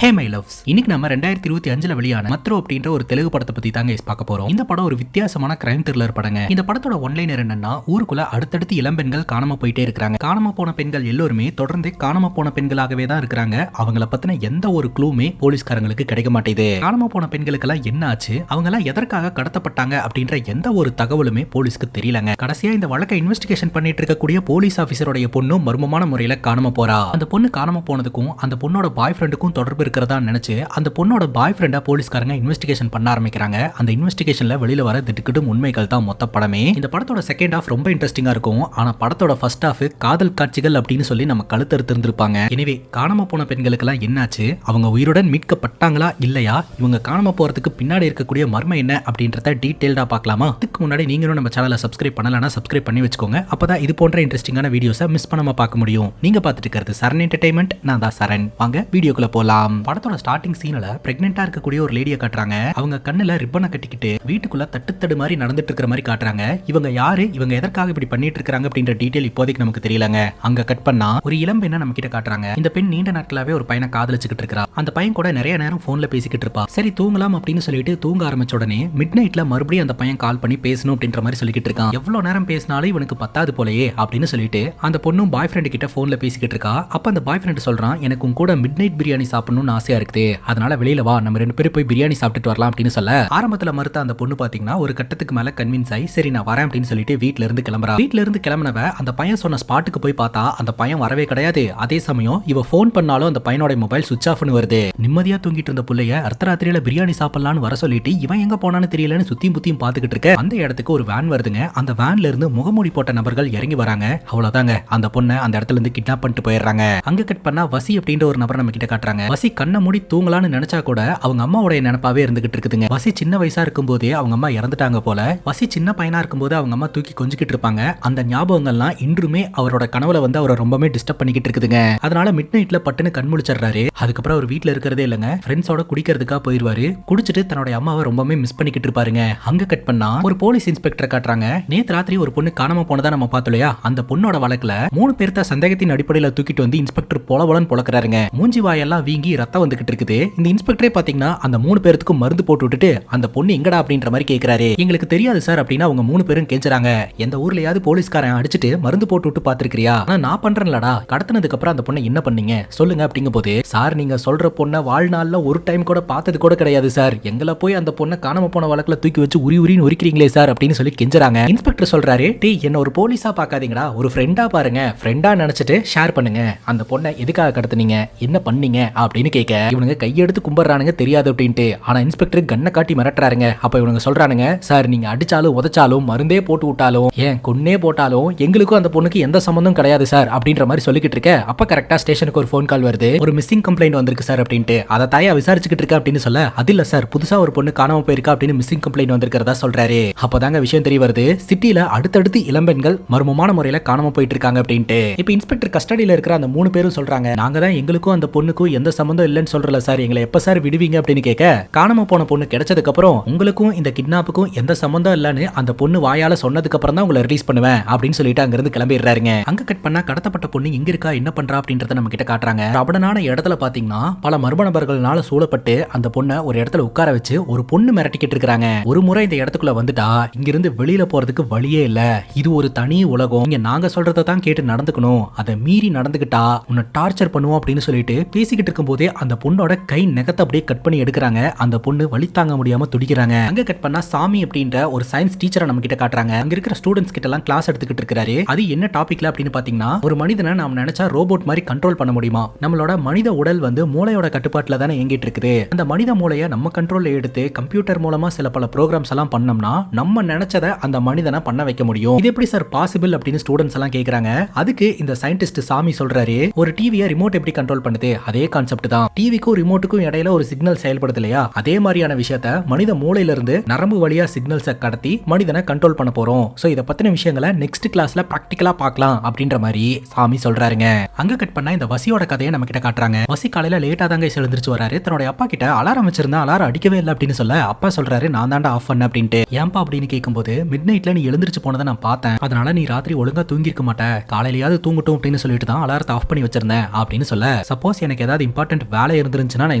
Hey my loves, இன்னைக்கு நம்ம 2025 வெளியான மத்ரோ அப்படின்ற ஒரு தெலுங்கு படத்தை பத்தி தாங்க பார்க்க போறோம். இந்த படம் ஒரு வித்தியாசமான கிரைம் த்ரில்லர் படங்க. இந்த படத்தோட ஒன்லைனர் என்னன்னா, ஊருக்குள்ள அடுத்தடுத்து இளம்பெண்கள் காணாம போயிட்டே இருக்காங்க. காணாம போன பெண்கள் எல்லோருமே தொடர்ந்து காணாம போன பெண்களாகவே தான் இருக்காங்க. அவங்கள பத்தின எந்த ஒரு க்ளூமே போலீஸ்காரங்களுக்கு கிடைக்க மாட்டேது. காணாம போன பெண்களுக்கெல்லாம் என்ன ஆச்சு, அவங்க எல்லாம் எதற்காக கடத்தப்பட்டாங்க அப்படின்ற எந்த ஒரு தகவலுமே போலீஸ்க்கு தெரியலங்க. கடைசியா இந்த வழக்கை இன்வெஸ்டிகேஷன் பண்ணிட்டு இருக்கக்கூடிய போலீஸ் ஆபீசருடைய பொண்ணு மர்மமான முறையில காணாம போறா. அந்த பொண்ணு காணாம போனதுக்கும் அந்த பொண்ணோட பாய் ஃப்ரெண்டுக்கும் தொடர்பு இருக்கிறதா நினைச்சு அந்த பொண்ணோட பாய் ஃப்ரெண்டா போலீஸ்காரங்க இன்வெஸ்டிகேஷன் பண்ண ஆரம்பிக்கிறாங்க. அந்த இன்வெஸ்டிகேஷன்ல வெளியில வர திடுக்கிடும் உண்மைகள் தான் மொத்த படமே. இந்த படத்தோட செகண்ட் ஹாஃப் ரொம்ப இன்ட்ரெஸ்டிங்கா இருக்கும். ஆனா படத்தோட ஃபர்ஸ்ட் ஹாஃப் காதல் காட்சிகள் அப்படின்னு சொல்லி நம்ம கழுத்தறுத்து இருந்திருப்பாங்க. எனவே காணாம போன பெண்களுக்கு எல்லாம் என்னாச்சு, அவங்க உயிருடன் மீட்கப்பட்டாங்களா இல்லையா, இவங்க காணாம போறதுக்கு பின்னாடி இருக்கக்கூடிய மர்மம் என்ன அப்படின்றத டீடைல்டா பார்க்கலாமா? அதுக்கு முன்னாடி நீங்களும் நம்ம சேனலை சப்ஸ்கிரைப் பண்ணலனா சப்ஸ்கிரைப் பண்ணி வச்சுக்கோங்க. அப்பதான் இது போன்ற இன்ட்ரெஸ்டிங்கான வீடியோஸை மிஸ் பண்ணாம பார்க்க முடியும். நீங்க பார்த்துட்டு இருக்கிறது சரண் என்டர்டைன்மெண்ட். நான் தான் சரண். வாங்க வீடியோக்குள்ள போலாம். படத்தோட ஸ்டார்டிங் சீன்ல பிரெக்னெண்டா இருக்கக்கூடிய ஒரு லேடியை காட்டுறாங்க. அவங்க கண்ணுல ரிப்பனை கட்டிக்கிட்டு வீட்டுக்குள்ள தட்டுத்தடு மாதிரி நடந்துட்டு இருக்கிற மாதிரி காட்டுறாங்க. இவங்க யாரு, இவங்க எதற்காக இப்படி பண்ணிட்டு இருக்காங்க அப்படின்ற டீடைல் இப்போதைக்கு நமக்கு தெரியலங்க. அங்க கட் பண்ணா ஒரு இளம் பெண்ணை நம்ம கிட்ட காட்டுறாங்க. இந்த பெண் நீண்ட நாட்களாவே ஒரு பையனை காதலிச்சுக்கிட்டு இருக்கா. அந்த பையன் கூட நிறைய நேரம் போன்ல பேசிக்கிட்டு இருப்பா. சரி தூங்கலாம் அப்படின்னு சொல்லிட்டு தூங்க ஆரம்பிச்ச உடனே மிட் நைட்ல மறுபடியும் அந்த பையன் கால் பண்ணி பேசணும் அப்படின்ற மாதிரி சொல்லிக்கிட்டு இருக்கான். எவ்வளவு நேரம் பேசினாலும் இவனுக்கு பத்தாது போலயே அப்படின்னு சொல்லிட்டு அந்த பொண்ணும் பாய் ஃப்ரெண்ட் கிட்ட போன்ல பேசிக்கிட்டு இருக்கா. அப்ப அந்த பாய் ஃப்ரெண்ட் சொல்றான், எனக்கு உன் கூட மிட் நைட் பிரியாணி சாப்பிடணும்னு ஆசையா இருக்குது, அதனால வெளியில வா, நம்ம ரெண்டு பேரும் போய் பிரியாணி சாப்பிட்டுட்டு வரலாம் அப்படின்னு சொல்ல, ஆரம்பத்துல மறுத்த அந்த பொண்ணு பாத்தீங்கன்னா ஒரு கட்டத்துக்கு மேல கன்வின்ஸ் ஆகி சரி நான் வரேன் அப்படின்னு சொல்லிட்டு வீட்ல இருந்து கிளம்புறா. வீட்ல இருந்து கிளம்பினவ அந்த பையன் சொன்ன ஸ்பாட்டுக்கு போய் பார்த்தா அந்த பையன் வரவே கிடையாது. அதே சமயம் இவ போன் பண்ணாலும் அந்த பையனோட மொபைல் சுவிட்ச் ஆஃப்னு வருது. நிம்மதியா தூங்கிட்டு இருந்த புள்ளைய அர்த்தராத்திரியில பிரியாணி சாப்பிடலான்னு வர சொல்லிட்டு இவன் எங்க போனான்னு தெரியலன்னு சுத்தியும் புத்தியும் பாத்துக்கிட்டு இருக்க. அந்த இடத்துக்கு ஒரு வேன் வருதுங்க. அந்த வேன்ல இருந்து முகமூடி போட்ட நபர்கள் இறங்கி வராங்க. அவ்வளவுதாங்க, அந்த பொண்ணை அந்த இடத்துல இருந்து கிட்னாப் பண்ணிட்டு போயிடுறாங்க. அங்க கட் பண்ணா வசி அப்படின்ற ஒரு நபர் நம்ம கிட்ட காட்டுறாங்க. வசி கண்ணை மூடி தூங்கலான்னு நினைச்சா கூட அவங்க அம்மாவோட நினைப்பாவே இருந்துகிட்டு இருக்குதுங்க. வசி சின்ன வயசா இருக்கும் போதே அவங்க அம்மா இறந்துட்டாங்க போல. வசி சின்ன பையனா இருக்கும்போது அவங்க அம்மா தூக்கி கொஞ்சிக்கிட்டு இருப்பாங்க. அந்த ஞாபகங்கள்லாம் இன்றுமே அவரோட கனவுல வந்து அவரை ரொம்பவே டிஸ்டர்ப் பண்ணிக்கிட்டு இருக்குதுங்க. அதனால மிட் நைட்ல பட்டுன்னு கண் முழிச்சிடுறாரு. அதுக்கப்புறம் அவர் வீட்டுல இருக்கிறதே இல்லங்க, ஃப்ரெண்ட்ஸோட குடிக்கிறதுக்காக போயிருவாரு. குடிச்சிட்டு தன்னோட அம்மாவை ரொம்பவே மிஸ் பண்ணிக்கிட்டு இருப்பாருங்க. அங்க கட் பண்ணா ஒரு போலீஸ் இன்ஸ்பெக்டர் காட்டுறாங்க. நேத்து ராத்திரி ஒரு பொண்ணு காணாம போனதா நம்ம பார்த்தோம் இல்லையா, அந்த பொண்ணோட வழக்குல 3 பேர்த்த சந்தேகத்தின் அடிப்படையில தூக்கிட்டு வந்து இன்ஸ்பெக்டர் பொலபொலன்னு பொளக்குறாருங்க. மூஞ்சி வாயெல்லாம் வீங்கி ரத்தம் வந்துகிட்டு இருக்குது. இந்த இன்ஸ்பெக்டரே பாத்தீங்கன்னா அந்த 3 பேருக்கும் மருந்து போட்டு விட்டுட்டு அந்த பொண்ணு எங்கடா அப்படின்ற மாதிரி கேக்குறாரு. எங்களுக்கு தெரியாது சார் அப்படின்னா அவங்க 3 பேரும் கேக்குறாங்க. எந்த ஊர்லயாவது போலீஸ்காரன் அடிச்சிட்டு மருந்து போட்டு விட்டு பாத்துருக்கியா? நான் பண்றேன்லடா, கடத்தினதுக்கு அப்புறம் அந்த பொண்ணை என்ன பண்ணீங்க சொல்லுங்க அப்படிங்கும் போது, சார் நீங்க சொல்ற பொண்ணை வாழ்நாள்ல ஒரு டைம் கூட பார்த்தது கூட கிடையாது சார், எங்களை போய் அந்த பொண்ணை காணாம போன வழக்குல தூக்கி வச்சு உரின்னு உரிக்கிறீங்களே சார் அப்படின்னு சொல்லி கெஞ்சறாங்க. இன்ஸ்பெக்டர் சொல்றாரு, டேய் என்ன ஒரு போலீஸா பாக்காதீங்கடா, ஒரு ஃப்ரெண்டா பாருங்க, ஃப்ரெண்டா நினைச்சிட்டு ஷேர் பண்ணுங்க, அந்த பொண்ணை எதுக்காக கடத்துனீங்க, என்ன பண்ணீங்க அப்படின்னு கேட்க இவனுங்க கையெடுத்து கும்பிடுறானுங்க தெரியாது அப்படின்ட்டு. ஆனா இன்ஸ்பெக்டர் கண்ணை காட்டி மிரட்டுறாருங்க. அப்ப இவனுங்க சொல்றானுங்க, சார் நீங்க அடிச்சாலும் உதைச்சாலும் மருந்தே போட்டு விட்டாலும் ஏன் கொன்னே போட்டாலும் எங்களுக்கும் அந்த பொண்ணுக்கு எந்த சம்பந்தம் கிடையாது சார் அப்படின்ற மாதிரி சொல்லிக்கிட்டு இருக்க. அப்ப கரெக்டா ஸ்டேஷனுக்கு ஒரு போன் கால் வருது. ஒரு மிஸ்ஸிங் கம்ப்ளைண்ட் வந்திருக்கு சார் அப்படின்ட்டு. அதை தாயா விசாரிச்சுக்கிட்டு இருக்க அப்படின்னு சொல்ல, அது இல்ல சார் புதுசா ஒரு பொண்ணு காணாம போயிருக்கா அப்படின்னு மிஸ்ஸிங் கம்ப்ளைண்ட் வந்திருக்கிறதா சொல்றாரு. அப்பதாங்க விஷயம் தெரிய வருது, சிட்டில அடுத்தடுத்து இளம்பெண்கள் மர்மமான முறையில காணாம போயிட்டு இருக்காங்க அப்படின்ட்டு. இப்ப இன்ஸ்பெக்டர் கஸ்டடியில இருக்கிற அந்த 3 பேரும் சொல்றாங்க, நாங்க தான் எங்களுக்கும் அந்த பொண்ணுக்கும் எந்த சம்பந்தம் இல்லைன்னு சொல்றல சார், எங்களை எப்ப சார் விடுவீங்க அப்படின்னு கேட்க, காணாம போன பொண்ணு கிடைச்சதுக்கு அப்புறம் உங்களுக்கும் இந்த கிட்னாப்புக்கும் எந்த சம்பந்தம் இல்லன்னு அந்த பொண்ணு வாயால சொன்னதுக்கு அப்புறம் தான் உங்களை ரிலீஸ் பண்ணுவேன் அப்படின்னு சொல்லிட்டு அங்க இருந்து கிளம்பிடுறாருங்க. அங்க கட் பண்ணா கடத்தப்பட்ட பொண்ணு எங்க இருக்கா என்ன பண்றா அப்படின்றத நம்ம கிட்ட காட்டுறாங்க. அபடனான இடத்துல பாத்தீங்கன்னா பல மர்ம நபர்களால சூழப்பட்டு அந்த பொண்ணை ஒரு இடத்துல உட்கார வச்சு ஒரு பொண்ணு மிரட்டிக்கிட்டு இருக்காங்க. ஒரு முறை இந்த இடத்துக்குள்ள வந்துட்டா இங்கிருந்து வெளியில போறதுக்கு வழியே இல்ல, இது ஒரு தனி உலகம், இங்க நாங்க சொல்றதை தான் கேட்டு நடந்துக்கணும், அதை மீறி நடந்துகிட்டா உன்னை டார்ச்சர் பண்ணுவோம் அப்படின்னு சொல்லிட்டு பேசிக்கிட்டு இருக்கும் போதே அந்த பொண்ணோட கை நகத்தை அப்படியே கட் பண்ணி எடுக்கிறாங்க. அந்த பொண்ணு வலி தாங்க முடியாம துடிக்கிறாங்க. அங்க கட் பண்ணா சாமி அப்படின்ற ஒரு சயின்ஸ் டீச்சரை நம்ம கிட்ட காட்டுறாங்க. அங்க இருக்கிற ஸ்டூடெண்ட்ஸ் கிட்ட எல்லாம் கிளாஸ் எடுத்துக்கிட்டு இருக்காரு. அது என்ன டாபிக்ல அப்படின்னு பாத்தீங்கன்னா, ஒரு மனிதனை நாம நினைச்சா ரோபோட் மாதிரி கண்ட்ரோல் பண்ண முடியுமா, நம்மளோட மனித உடல் வந்து மூளையோட கட்டுப்பாட்டுல தானே இயங்கிட்டு இருக்குது, அந்த மனித மூளையை நம்ம கண்ட்ரோல்ல எடுத்து கம்ப்யூட்டர் மூலமா சில பல ப்ரோக்ராம்ஸ் எல்லாம் பண்ணோம்னா நம்ம நினைச்சதை அந்த மனிதனை பண்ண வைக்க முடியும், இது எப்படி சார் பாசிபிள் அப்படின்னு ஸ்டூடெண்ட்ஸ் எல்லாம் கேக்குறாங்க. அதுக்கு இந்த சயின்டிஸ்ட் சாமி சொல்றாரு, ஒரு டிவியை ரிமோட் எப்படி கண்ட்ரோல் பண்ணுது அதே கான்செப்ட் தான், டிவிக்கும் ரிமோட்டுக்கும் இடையில ஒரு சிக்னல் செயல்படுது இல்லையா, அதே மாதிரியான விஷயத்த மனித மூளையில இருந்து நரம்பு வழியா சிக்னல்ஸை கடத்தி மனிதனை கண்ட்ரோல் பண்ண போறோம். சோ இத பத்தின விஷயங்களை நெக்ஸ்ட் கிளாஸ்ல பிராக்டிகலா பார்க்கலாம் அப்படின்ற மாதிரி சாமி சொல்றாருங்க. அங்க கட் பண்ணா இந்த வசியோட கதையை நம்ம கிட்ட காட்டுறாங்க. வசி காலையில லேட்டா லேட்டா தாங்க எழுந்திருச்சு வராரு. தன்னோட அப்பா கிட்ட அலாரம் வச்சிருந்தா அலாரம் அடிக்கவே இல்லை அப்படின்னு சொல்ல அப்பா சொல்றாரு நான் தாண்டா ஆஃப் பண்ண அப்படின்ட்டு. ஏன்பா அப்படின்னு கேட்கும்போது மிட் நைட்ல நீ எழுந்திருச்சு போனதை நான் பார்த்தேன், அதனால நீ ராத்திரி ஒழுங்கா தூங்கிருக்க மாட்ட, காலையிலயாவது தூங்கட்டும் அப்படின்னு சொல்லிட்டு தான் அலாரத்தை ஆஃப் பண்ணி வச்சிருந்தேன் அப்படின்னு சொல்ல, சப்போஸ் எனக்கு ஏதாவது இம்பார்ட்டன்ட் வேலை இருந்துருந்துச்சுன்னா நான்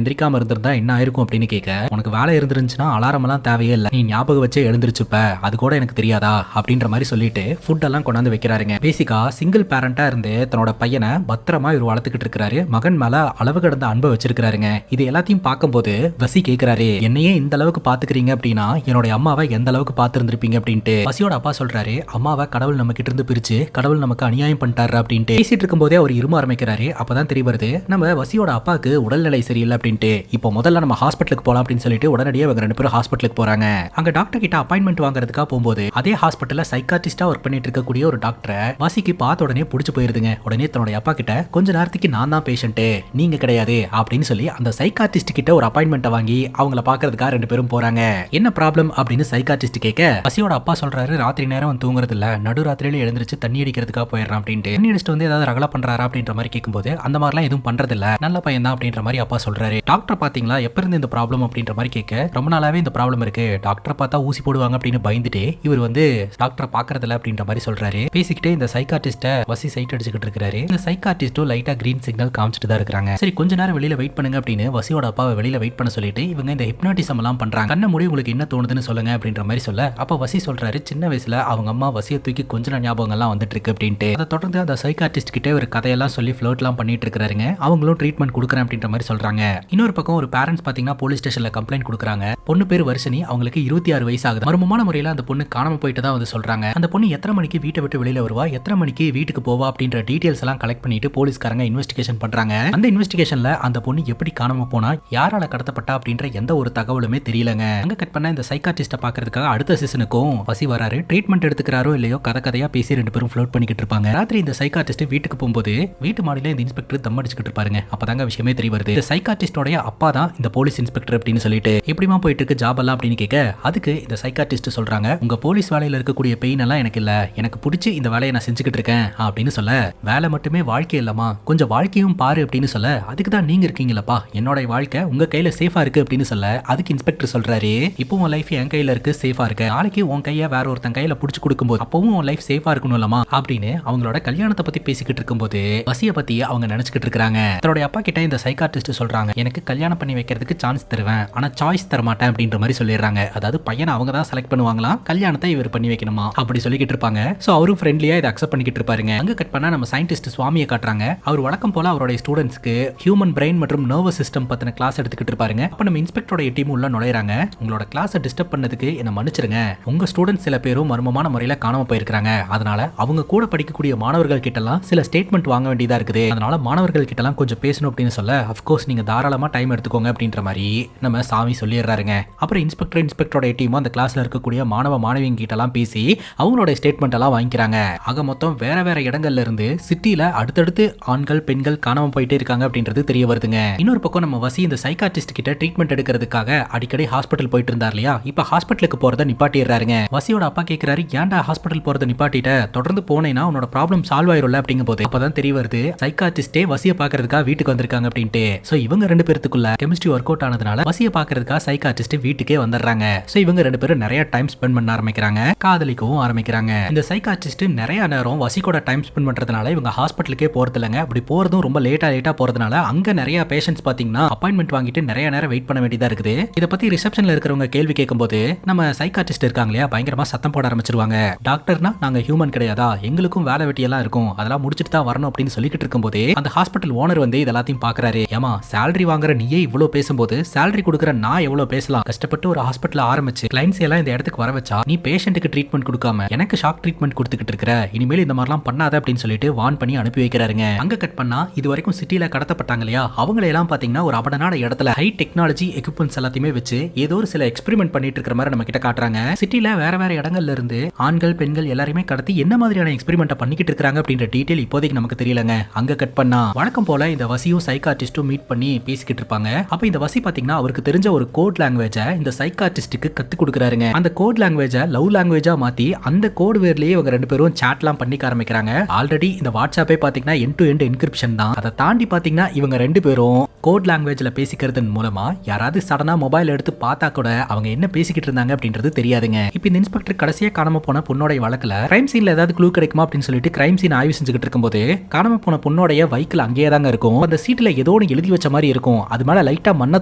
எந்திரிக்காம இருந்திருந்தா என்ன ஆயிருக்கும் அப்படின்னு கேட்க, உனக்கு வேலை இருந்துருந்துச்சுன்னா அலாரம் எல்லாம் தேவையே இல்லை, நீ ஞாபகம் வச்சே எழுந்திருச்சுப்ப, அது கூட எனக்கு தெரியாதா அப்படின்ற மாதிரி சொல்லிட்டு ஃபுட் எல்லாம் கொண்டாந்து வைக்கிறாருங்க. பேசிக்கா சிங்கிள் பேரண்டா இருந்து தன்னோட பையனை பத்திரமா இவர் வளர்த்துக்கிட்டு இருக்காரு. மகன் மேல அளவு கடந்த அன்பை வச்சிருக்காருங்க. இது எல்லாத்தையும் பார்க்கும்போது வசி கேட்கிறாரு, என்னையே இந்த அளவுக்கு பாத்துக்கிறீங்க அப்படின்னா என்னோட அம்மாவை எந்த அளவுக்கு பாத்துருந்துருப்பீங்க அப்படின்ட்டு. வசியோட அப்பா சொல்றாரு, அம்மாவை கடவுள் நம்ம கிட்ட இருந்து பிரிச்சு கடவுள் நமக்கு அநியாயம் பண்ணிட்டாரு அப்படின்ட்டு. பேசிட்டு இருக்கும் போதே அவர் இரும ஆரம்பிக்கிறாரு. அப்பதான் தெரிய வருது நம்ம வசியோட அப்பாவுக்கு உடல்நிலை சரியில்லை அப்படின்ட்டு. இப்போ முதல்ல நம்ம ஹாஸ்பிட்டலுக்கு போலாம் அப்படின்னு சொல்லிட்டு உடனடியே இவங்க 2 பேரும் ஹாஸ்பிட்டலுக்கு போறாங்க. அங்க டாக்டர் கிட்ட அப்பாயின்மெண்ட் வாங்குறதுக்காக போகும்போது அதே ஹாஸ்பிட்டல்ல சைக்காட்ரிஸ்டா ஒர்க் பண்ணிட்டு இருக்கக்கூடிய ஒரு டாக்டரை வசிக்கு பார்த்த உடனே பிடிச்சு போயிருதுங்க. உடனே தன்னோட அப்பா கிட்ட கொஞ்ச நேரத்துக்கு நான் தான் பேஷண்ட் நீங்க கிடையாது அப்படின்னு சொல்லி அந்த சைக்காட்ரிஸ்ட் கிட்ட ஒரு அப்பாயின்மெண்ட் வாங்கி அவங்கள பாக்குறதுக்காக 2 பேரும் போறாங்க. என்ன ப்ராப்ளம் அப்படின்னு சைக்காட்ரிஸ்ட் கேட்க, வசியோட அப்பா சொல்றாரு, ராத்திரி நேரம் தூங்குறது இல்ல, நடு ராத்திரியில எழுந்திருச்சு தண்ணி அடிக்கிறதுக்காக போயிடுறான் அப்படின்ட்டு. தண்ணி அடிச்சுட்டு வந்து ஏதாவது ரகலா பண்றாரா அப்படின்ற மாதிரி கேட்கும்போது அந்த மாதிரிலாம் எதுவும் பண்றது இல்ல, நல்ல பையன் தான் அப்படின்ற மாதிரி அப்பா சொல்றாரு. டாக்டர் பாத்தீங்களா எப்ப இருந்து இந்த ப்ராப்ளம் அப்படின்ற மாதிரி கேட்க, ரொம்ப நாளாவே இந்த ப்ராப்ளம் இருக்கு, டாக்டர் பார்த்தா ஊசி போடுவாங்க அப்படின்னு பயந்துட்டு இவர் வந்து டாக்டர் பாக்குறது இல்ல அப்படின்ற மாதிரி சொல்றாரு. பேசிக்கிட்டே இந்த சைக்காட்ரிஸ்ட வசி சைட் அடிச்சுக்கிட்டு இருக்காரு. இந்த சைக்காட்ரிஸ்டும் லைட்டா கிரீன் சிக்னல் காமிச்சிட்டு தான் இருக்காங்க. சரி கொஞ்ச நேரம் வெளியில வெயிட் பண்ணுங்க அப்படின்னு வசியோட அப்பாவை வெளியில வெயிட் பண்ண சொல்லிட்டு இவங்க இந்த ஹிப்னாட்டிசம் எல்லாம் பண்றாங்க. கண்ண மூடி உங்களுக்கு என்ன தோணுதுன்னு சொல்லுங்க அப்படின்ற மாதிரி சொல்ல, அப்ப வசி சொல்றாரு, சின்ன வயசுல அவங்க அம்மா வசியை தூக்கி கொஞ்ச ஞாபகம் எல்லாம் வந்துட்டு இருக்கு அப்படின்ட்டு. அதை தொடர்ந்து அந்த சைக்காட்ரிஸ்ட் கிட்ட ஒரு கதையெல்லாம் சொல்லி ஃப்ளோட் எல்லாம் பண்ணிட்டு இருக்காருங்க. அவங்களும் ட்ரீட்மெண்ட் கொடுக்குறேன் அப்படின்ற மாதிரி சொல்றாங்க. இன்னொரு பக்கம் ஒரு பேரண்ட்ஸ் பாத்தீங்கன்னா போலீஸ் ஸ்டேஷன்ல கம்ப்ளைண்ட் கொடுக்குறாங்க. பொண்ணு பேர் வர்ஷினி, அவங்களுக்கு 26 வயசு ஆகுது. மர்மமான முறையில அந்த பொண்ணு காணாம போயிட்டு தான் வந்து சொல்றாங்க. அந்த பொண்ணு எத்தனை மணிக்கு வீட்டை விட்டு வெளியில வருவா, எத்தனை மணிக்கு வீட்டுக்கு போவா அப்படின்ற டீடைல்ஸ் எல்லாம் கலெக்ட் பண்ணிட்டு போலீஸ்காரங்க இன்வெஸ்டிகேஷன் பண்றாங்க. அந்த இன்வெஸ்டிகேஷன்ல அந்த பொண்ணு எப்படி காணாம போனா, யாரால கடத்தப்பட்டா அப்படின்ற எந்த ஒரு தகவலுமே தெரியலங்க. அங்க கட் பண்ண இந்த சைக்காட்ரிஸ்ட பாக்குறதுக்காக அடுத்த சீசனுக்கும் வசி வராரு. ட்ரீட்மெண்ட் எடுத்துக்கிறாரோ இல்லையோ கதையா பேசி 2 பேரும் ஃப்ளோட் பண்ணிக்கிட்டு இருப்பாங்க. ராத்திரி இந்த சைக்காட்ரிஸ்ட் வீட்டுக்கு போகும்போது வீட்டு மாடியில இந்த இன்ஸ்பெக்டர் தம் அடிச்சுக்கிட்டு இருப்பாருங்க. அப்பதாங்க விஷயமே தெரிய வருது, இந்த சைக்காட்ரிஸ்டோட அப்பா தான் இந்த போலீஸ் இன்ஸ்பெக்டர் அப்படின்னு சொல்லிட்டு. எப்படிமா போயிட்டு இருக்கு ஜாப் எல்லாம் அப்படின்னு கேட்க, அதுக்கு இந்த சைக்காட்ரிஸ்ட் சொல்றாங்க, உங்க போலீஸ் வேலையில இருக்கக்கூடிய பெயின் எல்லாம் எனக்கு இல்ல, எனக்கு பிடிச்சி இந்த வேலையை நான் செஞ்சுக்கிட்டு இருக்கேன் அப்படின்னு சொல்ல, வேலை மட்டுமே வாழ்க்கை இல்லமா, கொஞ்சம் வாழ்க்கையும் பாரு அப்படின்னு சொல்ல, அதுக்கு தான் நீங்க இருக்கீங்களப்பா, என்னோட வாழ்க்கை உங்க கையில சேஃபா இருக்கு அப்படின்னு சொல்ல, அதுக்கு இன்ஸ்பெக்டர் சொல்றாரு, இப்போ உன் லைஃப் என் கையில இருக்கு, சேஃபா இருக்கு, நாளைக்கு உன் கையை வேற ஒருத்தன் கையில புடிச்சு கொடுக்கும்போது அப்பவும் உன் லைஃப் சேஃபா இருக்கணும்லமா அப்படின்னு அவங்களோட கல்யாணத்தை பத்தி பேசிக்கிட்டு இருக்கும்போது வசிய பத்தி அவங்க நினைச்சுக்கிட்டு இருக்காங்க. தன்னோட அப்பா கிட்ட இந்த சைக்காட்ரிஸ்ட் சொல்றாங்க, எனக்கு கல்யாணம் பண்ணி வைக்கிறதுக்கு சான்ஸ் தருவேன், ஆனா சாய்ஸ் தர மாட்டேன் அப்படின்ற மாதிரி சொல்லிடுறாங்க. அதாவது பையனை அவங்க தான் செலக்ட் பண்ணுவாங்களாம், கல்யாணத்தை இவர் பண்ணி வைக்கணுமா அப்படி சொல்லிக்கிட்டு இருப்பாங்க. சோ அவரும் ஃப்ரெண்ட்லியா இதை அக்செப்ட் பண்ணிக்கிட்டு இருப்பாருங்க. அங்க கட் பண்ணா நம்ம சயின்டிஸ்ட் சுவாமியை காட்டுறாங்க. அவர் வழக்கம் போல அவருடைய ஸ்டூடெண்ட்ஸ்க்கு ஹியூமன் பிரெயின் மற்றும் நர்வஸ் சிஸ்டம் பத்தின கிளாஸ் எடுத்துக்கிட்டு இருப்பாருங்க. அப்ப நம்ம இன்ஸ்பெக்டரோட டீம் உள்ள நுழையறாங்க. உங்களோட கிளாஸை டிஸ்டர்ப் பண்ணதுக்கு என்ன மன்னிச்சிருங்க, உங்க ஸ்டூடெண்ட்ஸ் சில பேரும் மர்மமான முறையில காணாம போயிருக்காங்க, அதனால அவங்க கூட படிக்கக்கூடிய மாணவர்கள் கிட்ட எல்லாம் சில ஸ்டேட்மெண்ட் வாங்க வேண்டியதா இருக்குது, அதனால மாணவர்கள் கிட்ட எல்லாம் கொஞ்சம் பேசணும் அப்படின்னு சொல்ல, அஃப்கோர்ஸ் நீங்க தாராளமா டைம் எடுத்துக்கோங்க அப்படின்ற மாதிரி நம்ம சாமி சொல்லிடுறாருங்க. அப்புறம் இன்ஸ்பெக்டரோட டீம் அந்த கிளாஸ்ல இருக்கக்கூடிய மாணவ மாணவிங்க கிட்ட எல்லாம் பேசி அவங்களோட ஸ்டேட்மெண்ட் எல்லாம் வாங்கிக்கிறாங்க. ஆக மொத்தம் வேற வேற இடங்கள்ல இருந்து சிட்டில அடுத்தடுத்து ஆண்கள் பெண்கள் காணாம போயிட்டே இருக்காங்க அப்படின்றது தெரிய வருதுங்க. இன்னொரு பக்கம் நம்ம வசி இந்த சைக்காட்ரிஸ்ட் கிட்ட ட்ரீட்மெண்ட் எடுக்கிறதுக்காக அடிக்கடி ஹாஸ்பிட்டல் போயிட்டு இருந்தார் இல்லையா, இப்ப ஹாஸ்பிட்டலுக்கு போறத நிப்பாட்டிடுறாருங்க. வசியோட அப்பா கேட்கிறாரு, ஏன்டா ஹாஸ்பிட்டல் போறத நிப்பாட்டிட்ட, தொடர்ந்து போனேன்னா உன்னோட ப்ராப்ளம் சால்வ் ஆயிரும்ல அப்படிங்கும் போது அப்பதான் தெரிய வருது சைக்காட்ரிஸ்டே வசியை பாக்குறதுக்காக வீட்டுக்கு வந்திருக்காங்க அப்படின்ட்டு. சோ இவங்க 2 பேருக்குள்ள கெமிஸ்ட்ரி ஒர்க் அவுட் ஆனதுனால வசியை பாக்குறதுக்காக சைக்காட்ரிஸ்ட் வீட்டுக்கே வந்துடுறாங்க. சோ இவங்க 2 பேரும் நிறைய டைம் ஸ்பெண்ட் பண்ண ஆரம்பிக்கிறாங்க, காதலிக்கவும் ஆரம்பிக்கிறாங்க. இந்த சைக்காட்ரிஸ்ட் நிறைய நேரம் வசி கூட டைம் ஸ்பெண்ட் பண்றதுனால இவங்க ஹாஸ்பிட்டலுக்கே போறது இல்லைங்க. அப்படி போறதும் ரொம்ப லேட்டா போறதுனால அங்க நிறைய பேஷண்ட்ஸ் பாத்தீங்கன்னா அப்பாயின்மெண்ட் வாங்கிட்டு நிறைய நேரம் வெயிட் பண்ண வேண்டியதா இருக்குது. இத பத்தி ரிசப்ஷன்ல இருக்கிறவங்க கேள்வி கேட்கும்போது நம்ம சைக்காட்ரிஸ்ட் இருக்காங்க இல்லையா, பயங்கரமா சத்தம் போட ஆரம்பிச்சிருவாங்க. டாக்டர்னா நாங்க ஹியூமன் கிடையாதா, எங்களுக்கும் வேலை வெட்டி எல்லாம் இருக்கும், அதெல்லாம் முடிச்சிட்டு தான் வரணும் அப்படின்னு சொல்லிக்கிட்டு இருக்கும்போது அந்த ஹாஸ்பிட்டல் ஓனர் வந்து இதெல்லாத்தையும் பாக்குறாரு. ஏமா சேலரி வாங்குற நீயே இவ்வளவு பேசும்போது சேலரி கொடுக்குற நான் எவ்வளவு பேசலாம், கஷ்டப்பட்டு ஒரு ஹாஸ்பிட்டல் ஆரம்பிச்சு கிளைண்ட்ஸ் எல்லாம் இந்த இடத்துக்கு வர வச்சா நீ பேஷண்ட்டுக்கு ட்ரீட்மெண்ட் கொடுக்காம எனக்கு ஷாக் ட்ரீட்மெண்ட் கொடுத்துக்கிட்டு இருக்கிற, இனிமேல் இந்த மாதிரிலாம் பண்ணாத அப்படின்னு சொல்லிட்டு வார்ன் பண்ணி அனுப்பி வைக்கிறாருங்க. அங்க கட் பண்ணா இது வரைக்கும் சிட்டில கடத்தப்பட்டாங்க இல்லையா, அவங்களை எல்லாம் பாத்தீங்கன்னா ஒரு அபடனான இடத்துல ஹை டெக்னாலஜி எக்யூப்மெண்ட்ஸ் எல்லாத்தையுமே வச்சு ஏதோ ஒரு சில எக்ஸ்பெரிமெண்ட் பண்ணிட்டு இருக்கிற மாதிரி நம்ம கிட்ட காட்டுறாங்க. சிட்டில வேற வேற இடங்கள்ல இருந்து ஆண்கள் பெண்கள் எல்லாருமே கடத்தி என்ன மாதிரியான எக்ஸ்பெரிமெண்ட் பண்ணிக்கிட்டு இருக்காங்க அப்படின்ற டீடைல் இப்போதைக்கு நமக்கு தெரியலங்க. அங்க கட் பண்ணா வழக்கம் போல இந்த வசியும் சைக்காட்ரிஸ்டும் மீட் பண்ணி பேசிக்கிட்டு இருப்பாங்க. அப்ப இந்த வசி பாத்தீங்கன்னா அவருக்கு தெரிஞ்ச ஒரு கோட் லாங்குவேஜ இந்த சைக்காட்ரிஸ்டுக்கு கத்து கொடுக்குறாருங்க. அந்த கோட் லாங்குவேஜ லவ் லாங்குவேஜா மாத்தி அந்த கோட் வேர்லயே இவங்க 2 பேரும் சாட்லாம் பண்ணிக்க ஆரம்பிக்கிறாங்க. ஆல்ரெடி இந்த வாட்ஸ்அப்பே பாத்தீங்கன்னா எண்ட் டு எண்ட் என்கிரிப்ஷன் தான். அதை தாண்டி பாத்தீங்கன்னா இவங்க 2 பேரும் கோட் லாங்குவேஜ்ல பேசிக்கிறதன் மூலமா யாராவது சடனா மொபைல் எடுத்து பார்த்தா கூட அவங்க என்ன பேசிக்கிட்டு இருந்தாங்க அப்படின்றது தெரியாதுங்க. இப்போ இந்த இன்ஸ்பெக்டர் கடைசியா காணாம போன பொண்ணோட வழக்குல கிரைம் சீன்ல ஏதாவது க்ளூ கிடைக்குமா அப்படின்னு சொல்லிட்டு கிரைம் சீன் ஆய்வு செஞ்சுக்கிட்டு இருக்கும்போது காணாம போன பொண்ணோடைய வைக்கிள் அங்கேயே தாங்க இருக்கும். அந்த சீட்ல ஏதோ ஒன்று எழுதி வச்ச மாதிரி இருக்கும். அது மேல லைட்டா மண்ணை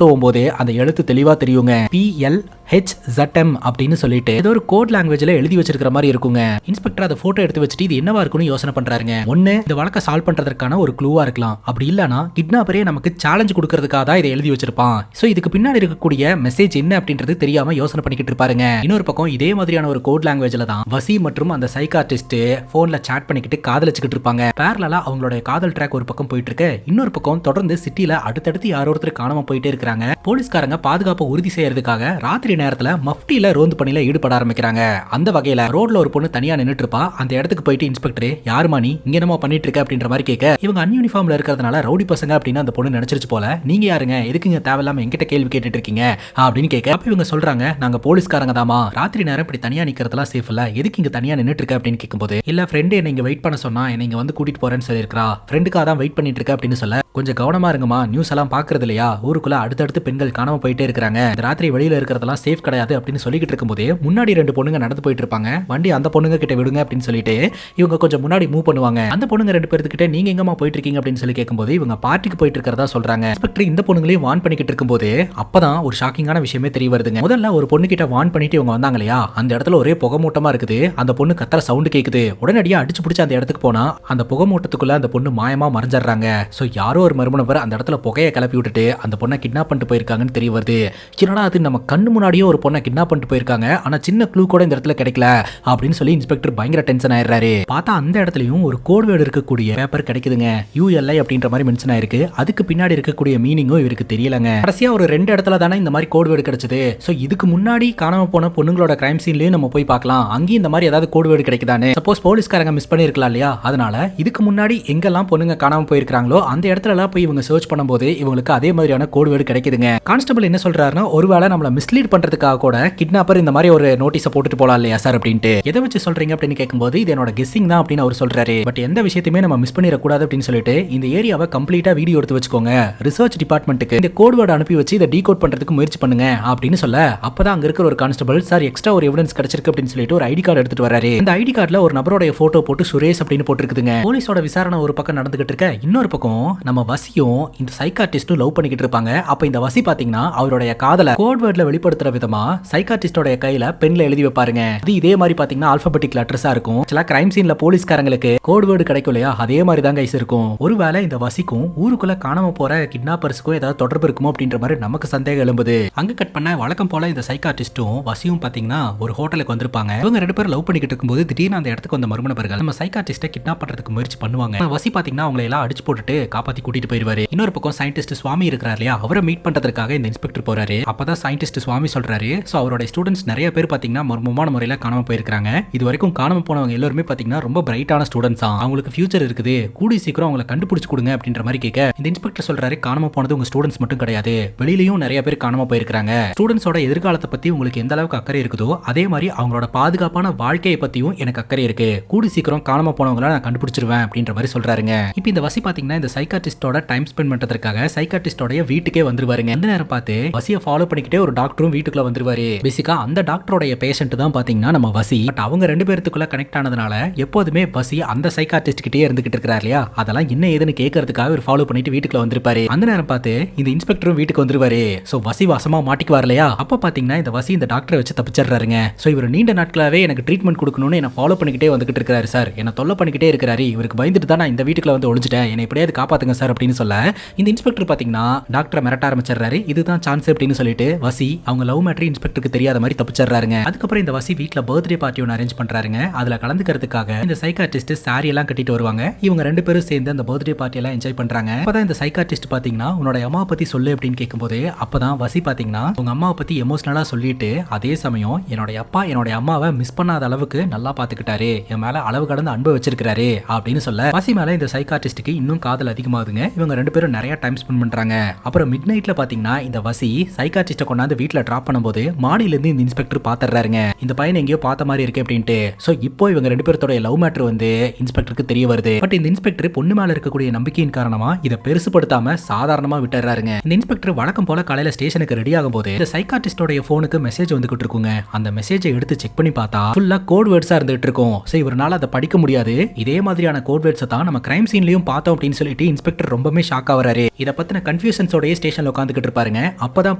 தோவும் போது அந்த எழுத்து தெளிவா தெரியுங்க. PLHZM அப்படின்னு சொல்லிட்டு ஏதோ ஒரு கோட் லாங்குவேஜ்ல எழுதி வச்சிருக்கிற மாதிரி இருக்குங்க. இன்ஸ்பெக்டர் அதை போட்டோ எடுத்து வச்சுட்டு இது என்னவா இருக்குன்னு யோசனை பண்றாருங்க. ஒண்ணு இந்த வழக்கை சால்வ் பண்றதுக்கான ஒரு க்ளூவா இருக்கலாம். அப்படி இல்லனா கிட்னாப்பரே நமக்கு சேலஞ்ச் கொடுக்கறதுக்காக தான் இதை எழுதி வச்சிருப்பான். சோ இதுக்கு பின்னாடி இருக்கக்கூடிய மெசேஜ் என்ன அப்படின்றது தெரியாம யோசனை பண்ணிக்கிட்டு இருப்பாருங்க. இன்னொரு பக்கம் இதே மாதிரியான ஒரு கோட் லாங்குவேஜ்ல தான் வசி மற்றும் அந்த சைக்காட்ரிஸ்ட் போன்ல சாட் பண்ணிக்கிட்டு காதலிச்சுக்கிட்டு இருப்பாங்க. பேரலா அவங்களோட காதல் ட்ராக் ஒரு பக்கம் போயிட்டு இருக்கு. இன்னொரு பக்கம் தொடர்ந்து சிட்டில அடுத்தடுத்து யாரோ ஒருத்தர் காணாம போயிட்டே இருக்காங்க. போலீஸ்காரங்க பாதுகாப்பை உறுதி செய்யறதுக்காக ராத்திரி நேரத்துல மஃப்டில ரோந்து பணியில ஈடுபட ஆரம்பிக்கிறாங்க. அந்த வகையில ரோட்ல ஒரு பொண்ணு தனியா நின்னுட்டு இருப்பா. அந்த இடத்துக்கு போயிட்டு இன்ஸ்பெக்டர் யாருமா நீ இங்க என்னமோ பண்ணிட்டு இருக்க அப்படின்ற மாதிரி கேட்க இவங்க அன்யூனிஃபார்ம்ல இருக்கிறதுனால ரவுடி பசங்க அப்படின்னு அந்த பொண்ணு நினைச்சிருச்சு போல. நீங்க யாருங்க, எதுக்குங்க தேவையில்லாம என்கிட்ட கேள்வி கேட்டுட்டு இருக்கீங்க அப்படின்னு கேட்க அப்ப இவங்க சொல்றாங்க நாங்க போலீஸ்காரங்க தாமா, ராத்திரி நேரம் இப்படி தனியா நிக்கிறதுலாம் சேஃப் இல்ல, எதுக்கு இங்க தனியா நின்னுட்டு இருக்க அப்படின்னு கேட்கும்போது இல்ல ஃப்ரெண்டு என்ன இங்க வெயிட் பண்ண சொன்னா என்ன இங்க வந்து கூட்டிட்டு போறேன்னு சொல்லியிருக்கா, ஃப்ரெண்டுக்காக தான் வெயிட் பண்ணிட்டு இருக்க அப்படின்னு சொல்ல கொஞ்சம் கவனமா இருங்கம்மா, நியூஸ் எல்லாம் பாக்குறது இல்லையா, ஊருக்குள்ள அடுத்தடுத்து பெண்கள் காணாம போயிட்டே இருக்காங்க, ராத்திரி வெளியில இருக்கிறதெல்லாம் சேஃப் கிடையாது அப்படின்னு சொல்லிக்கிட்டு இருக்கும்போது முன்னாடி ரெண்டு பொண்ணுங்க நடந்து போயிட்டு இருப்பாங்க. வண்டி அந்த பொண்ணுங்க கிட்ட விடுங்க அப்படின்னு சொல்லிட்டு இவங்க கொஞ்சம் முன்னாடி மூவ் பண்ணுவாங்க. அந்த பொண்ணுங்க ரெண்டு பேர்த்துக்கிட்ட நீங்க எங்கம்மா போயிட்டு இருக்கீங்க அப்படின்னு சொல்லி கேட்கும்போது இவங்க பார்ட்டிக்கு போயிட்டு இருக்கிறதா சொல்றாங்க. இன்ஸ்பெக்டர் இந்த பொண்ணுங்களையும் வார்ன் பண்ணிக்கிட்டு இருக்கும்போது அப்பதான் ஒரு ஷாக்கிங்கான விஷயமே தெரிய வருதுங்க. முதல்ல ஒரு பொண்ணு கிட்ட வார்ன் பண்ணிட்டு இவங்க வந்தாங்க இல்லையா, அந்த இடத்துல ஒரே புகை மூட்டமா இருக்குது. அந்த பொண்ணு கத்துற சவுண்ட் கேக்குது. உடனடியா அடிச்சு பிடிச்சி அந்த இடத்துக்கு போனா அந்த புகை மூட்டத்துக்குள்ள அந்த பொண்ணு மாயமா மறைஞ்சிடுறாங்க. சோ யாரோ ஒரு மர்ம நபர் அந்த இடத்துல புகையை கிளப்பி விட்டுட்டு அந்த பொண்ணை கிட்னாப் பண்ணிட்டு போயிருக்காங்கன்னு தெரிய வருது. என்னடா அது, நம்ம கண்ணு முன்னாடியே ஒரு பொண்ணை கிட்னாப் பண்ணிட்டு போயிருக்காங்க, ஆனா சின்ன க்ளூ கூட இந்த இடத்துல கிடைக்கல அப்படின்னு சொல்லி இன்ஸ்பெக்டர் பயங்கர டென்ஷன் ஆயிடுறாரு. பார்த்தா அந்த இடத்துலயும் ஒரு கோட் வேர்டு இருக்கக்கூடிய பேப்பர் கிடைக்குதுங்க. ULI அப்படின்ற மாதிரி மென்ஷன் ஆயிருக்கு. அதுக்கு பின்னாடி இருக்கக்கூடிய மீனிங்கும் இவருக்கு தெரியலங்க. கடைசியா ஒரு ரெண்டு இடத்துல தானே இந்த மாதிரி கோட் வேர்டு கிடைச்சது. சோ இதுக்கு முன்னாடி காணாம போன பொண்ணுங்களோட கிரைம் சீன்லயும் நம்ம போய் பார்க்கலாம், அங்கேயும் இந்த மாதிரி ஏதாவது கோட் வேர்டு கிடைக்குதானே. சப்போஸ் போலீஸ்காரங்க மிஸ் பண்ணிருக்கலாம் இல்லையா, அதனால இதுக்கு முன்னாடி எங்கெல்லாம் பொண்ணுங்க காணாம போயிருக்காங்களோ அந்த இடத்துல எல்லாம் போய் இவங்க சர்ச் பண்ணும்போது இவங்களுக்கு அதே மாதிரியான கோட் வேர்டு கிடைக்குதுங்க. கான்ஸ்டபிள் என்ன சொல்றாருன்னா ஒருவேளை நம்மள மிஸ்லீட் பண்றதுக்காக கூட கிட்னாப்பர் இந்த மாதிரி ஒரு நோட்டீஸை போட்டுட்டு போலாம் இல்லையா சார் அப்படின்ட்டு. எதை வச்சு சொல்றீங்க அப்படின்னு கேட்கும்போது இது என்னோட கெஸ்ஸிங் தான் அப்படின்னு அவர் சொல்றாரு. பட் எந்த விஷயத்தையுமே நம்ம மிஸ் பண்ணிடக்கூடாது அப்படின்னு சொல்லிட்டு இந்த ஏரியாவை கம்ப்ளீட்டா வீடியோ எடுத்து வச்சுக்கோங்க, ரிசர்ச் டிபார்ட்மெண்ட்டுக்கு இந்த கோட் வேர்டு அனுப்பி வச்சு இதை டீகோட் பண்றதுக்கு முயற்சி பண்ணுங்க அப்படின்னு சொல்ல அப்பதான் அங்க இருக்கிற ஒரு கான்ஸ்டபிள் சார் எக்ஸ்ட்ரா ஒரு எவிடன்ஸ் கிடைச்சிருக்கு அப்படின்னு சொல்லிட்டு ஒரு ஐடி கார்டு எடுத்துட்டு வராரு. இந்த ஐடி கார்டுல ஒரு நபரோட போட்டோ போட்டு சுரேஷ் அப்படின்னு போட்டுருக்குதுங்க. போலீஸோட விசாரணை ஒரு பக்கம் நடந்துகிட்டு இருக்க, இன்னொரு பக்கம் நம்ம வசியும் இந்த சைக்காட்ரிஸ்டும் லவ் பண்ணிக்கிட்டு இருப்பாங்க. அப்ப இந்த வசி பாத்தீங்கன்னா அவருடைய காதலை கோட் வேர்ட்ல வெளிப்படுத்துற விதமா சைக்காட்ரிஸ்டோட கையில பென்ல எழுதி வைப்பாருங்க. அது இதே மாதிரி பாத்தீங்கன்னா ஆல்பபெட்டிக் லெட்டர்ஸா இருக்கும். சில கிரைம் சீன்ல போலீஸ்காரங்களுக்கு கோட் வேர்டு கிடைக்கும் இல்லையா, அதே மாதிரி தான் கைஸ் இருக்கும். ஒருவேளை இந்த வசிக்கும் ஊருக்குள்ள காணாம போற கிட்னாப்பர்ஸ்க்கும் ஏதாவது தொடர்பு இருக்குமோ அப்படின்ற மாதிரி நமக்கு சந்தேகம் எழும்புது. அங்க கட் பண்ண வழக்கம் போல இந்த சைக்காட்ரிஸ்டும் வசியும் பாத்தீங்கன்னா ஒரு ஹோட்டலுக்கு வந்திருப்பாங்க. இவங்க ரெண்டு பேரும் லவ் பண்ணிக்கிட்டு இருக்கும்போது திடீர்னு அந்த இடத்துக்கு வந்த மர்ம நபர்கள் நம்ம சைக்காட்ரிஸ்ட கிட்னாப் பண்றதுக்கு முயற்சி பண்ணுவாங்க. வசி பாத்தீங்கன்னா அவங்களை எல்லாம் அடிச்சு போட்டுட்டு காப்பாத்தி கூட்டிட்டு போயிருவாரு. இன்னொரு பக்கம் சயின்டிஸ்ட் சுவாமி இருக்கிறார் இல்லையா, அவரை மீட் பண்றதுக்காக இந்த இன்ஸ்பெக்டர் போறாரு. அப்பதான் சயின்டிஸ்ட் சுவாமி சொல்றாரு சோ அவரோட ஸ்டூடெண்ட்ஸ் நிறைய பேர் பாத்தீங்கன்னா மர்மமான முறையில காணாம போயிருக்காங்க. இது வரைக்கும் காணாம போனவங்க எல்லாருமே பாத்தீங்கன்னா ரொம்ப பிரைட்டான ஸ்டூடெண்ட்ஸ், அவங்களுக்கு ஃபியூச்சர் இருக்குது, கூடி சீக்கிரம் அவங்களை கண்டுபிடிச்சு கொடுங்க அப்படின்ற மாதிரி கேட்க இந்த இன்ஸ்பெக்டர் சொல்றாரு காணாம போனது உங்க ஸ்டூடெண்ட்ஸ் மட்டும் கிடையாது, வெளியிலயும் நிறைய பேர் காணாம போயிருக்காங்க. ஸ்டூடெண்ட்ஸோட எதிர்காலத்தை பத்தி உங்களுக்கு எந்த அளவுக்கு அக்கறை இருக்குதோ அதே மாதிரி அவங்களோட பாதுகாப்பான வாழ்க்கையை பத்தியும் எனக்கு அக்கறை இருக்கு, கூடி சீக்கிரம் காணாம போனவங்களை நான் கண்டுபிடிச்சிருவேன் அப்படின்ற மாதிரி சொல்றாருங்க. இப்போ இந்த வசி பாத்தீங்கன்னா இந்த சைக்காட்ரிஸ்டோட டைம் ஸ்பெண்ட் பண்றதுக்காக சைக்காட்ரிஸ்டோட வீட்டுக்கே வந்துருவாருங்க. அந்த நேரம் பார்த்து வசியை ஃபாலோ பண்ணிக்கிட்டே ஒரு டாக்டரும் வீட்டுக்குள்ள வந்துருவாரு. பேசிக்கா அந்த டாக்டரோட பேஷண்ட் தான் பாத்தீங்கன்னா நம்ம வசி. பட் அவங்க ரெண்டு பேருக்குள்ள கனெக்ட் ஆனதுனால எப்போதுமே வசி அந்த சைக்காட்ரிஸ்ட் கிட்டே இருந்துகிட்டு இருக்காரு இல்லையா, அதெல்லாம் என்ன ஏதுன்னு கேட்கறதுக்காக ஒரு ஃபாலோ பண்ணிட்டு வீட்டுக்குள்ள வந்திருப்பாரு. அந்த நேரம் பார்த்து இந்த இன்ஸ்பெக்டரும் வீட்டுக்கு வந்துருவாரு. சோ வசி வசமா மாட்டிக்குவார் இல்லையா, அப்ப பாத்தீங்கன்னா இந்த வசி இந்த டாக்டரை வச்சு தப்பிச்சிடுறாருங்க. சோ இவர் நீண்ட நாட்களாவே எனக்கு ட்ரீட்மெண்ட் கொடுக்கணும்னு என்ன ஃபாலோ பண்ணிக்கிட்டே வந்துகிட்டு இருக்காரு சார், என்ன தொல்லை பண்ணிக்கிட்டே இருக்காரு, இவருக்கு பயந்துட்டு தான் நான் இந்த வீட்டுக்குள்ள வந்து ஒளிஞ்சிட்டேன், என்னை எப்படியாவது காப்பாத்துங்க சார் அப்படின்னு சொல்ல இந்த இன்ஸ்பெக்டர் பாத்தீங்கன்னா டாக்டரை மிரட்ட ஆரம்பிச்சிடுறாரு. இதுதான் சான்ஸ் அப்படின்னு சொல்லிட்டு வசி அவங்க லவ் மேட்டர் இன்ஸ்பெக்டருக்கு தெரியாத மாதிரி தப்பிச்சிடுறாருங்க. அதுக்கப்புறம் இந்த வசி வீட்டுல பர்த்டே பார்ட்டி ஒன்று அரேஞ்ச் பண்றாருங்க. அதுல கலந்துக்கிறதுக்காக இந்த சைக்காட்ரிஸ்ட் சாரி எல்லாம் கட்டிட்டு வருவாங்க. இவங்க ரெண்டு பேரும் சேர்ந்து அந்த பர்த்டே பார்ட்டி எல்லாம் என்ஜாய் பண்றாங்க. அப்பதான் இந்த சைக்காட்ரிஸ்ட் பாத்தீங்கன்னா உன்னோட அம்மாவை பத்தி சொல்லு அப்படின்னு கேட்கும்போது அப்பதான் வசி பாத்தீங்கன்னா உங்க அம்மாவை பத்தி எமோஷனலா சொல்லிட்டு அதே சமயம் என்னோட அப்பா என்னோட அம்மாவை மிஸ் பண்ணாத அளவுக்கு நல்லா பாத்துக்கிட்டாரு, என் மேல அளவு கடந்த அன்பு வச்சிருக்காரு அப்படின்னு சொல்ல வசி மேல இந்த சைக்காட்ரிஸ்டுக்கு இன்னும் காதல் அதிகமாகுதுங்க. இவங்க ரெண்டு பேரும் நிறைய டைம் ஸ்பெண்ட் பண்றாங்க. அப்புறம் மிட் நைட்ல பாத்தீங்கன்னா இந்த வசி சைக்காட்ரிஸ்ட கொண்டாந்து வீட்டுல டிராப் பண்ணும்போது மாடியில இருந்து இந்த இன்ஸ்பெக்டர் பாத்துறாருங்க. இந்த பையன் எங்கேயோ பார்த்த மாதிரி இருக்கு அப்படின்ட்டு. சோ இப்போ இவங்க ரெண்டு பேர்த்தோட லவ் மேட்டர் வந்து இன்ஸ்பெக்டருக்கு தெரிய வருது. பட் இந்த இன்ஸ்பெக்டர் பொண்ணு மேல இருக்கக்கூடிய நம்பிக்கையின் காரணமா இதை பெருசுபடுத்தாம சாதாரணமா விட்டுறாருங்க. இந்த இன்ஸ்பெக்டர் வழக்கம் போல காலையில ஸ்டேஷனுக்கு ரெடி ஆகும் போது இந்த சைக்காட்டிஸ்டோட போனுக்கு மெசேஜ் வந்துகிட்டு இருக்குங்க. அந்த மெசேஜை எடுத்து செக் பண்ணி பார்த்தா ஃபுல்லா கோட் வேர்ட்ஸா இருந்துட்டு இருக்கும். சோ இவரால அதை படிக்க முடியாது. இதே மாதிரியான கோட் வேர்ட்ஸ் தான் நம்ம கிரைம் சீன்லயும் பார்த்தோம் அப்படின்னு சொல்லிட்டு இன்ஸ்பெக்டர் ரொம்பவே ஷாக் ஆவறாரு. இத பத்தின கன்ஃபியூஷன்ஸோட ஸ்டேஷன்ல உட்கார்ந்துகிட்டு இருப்பாருங்க. அப்பதான்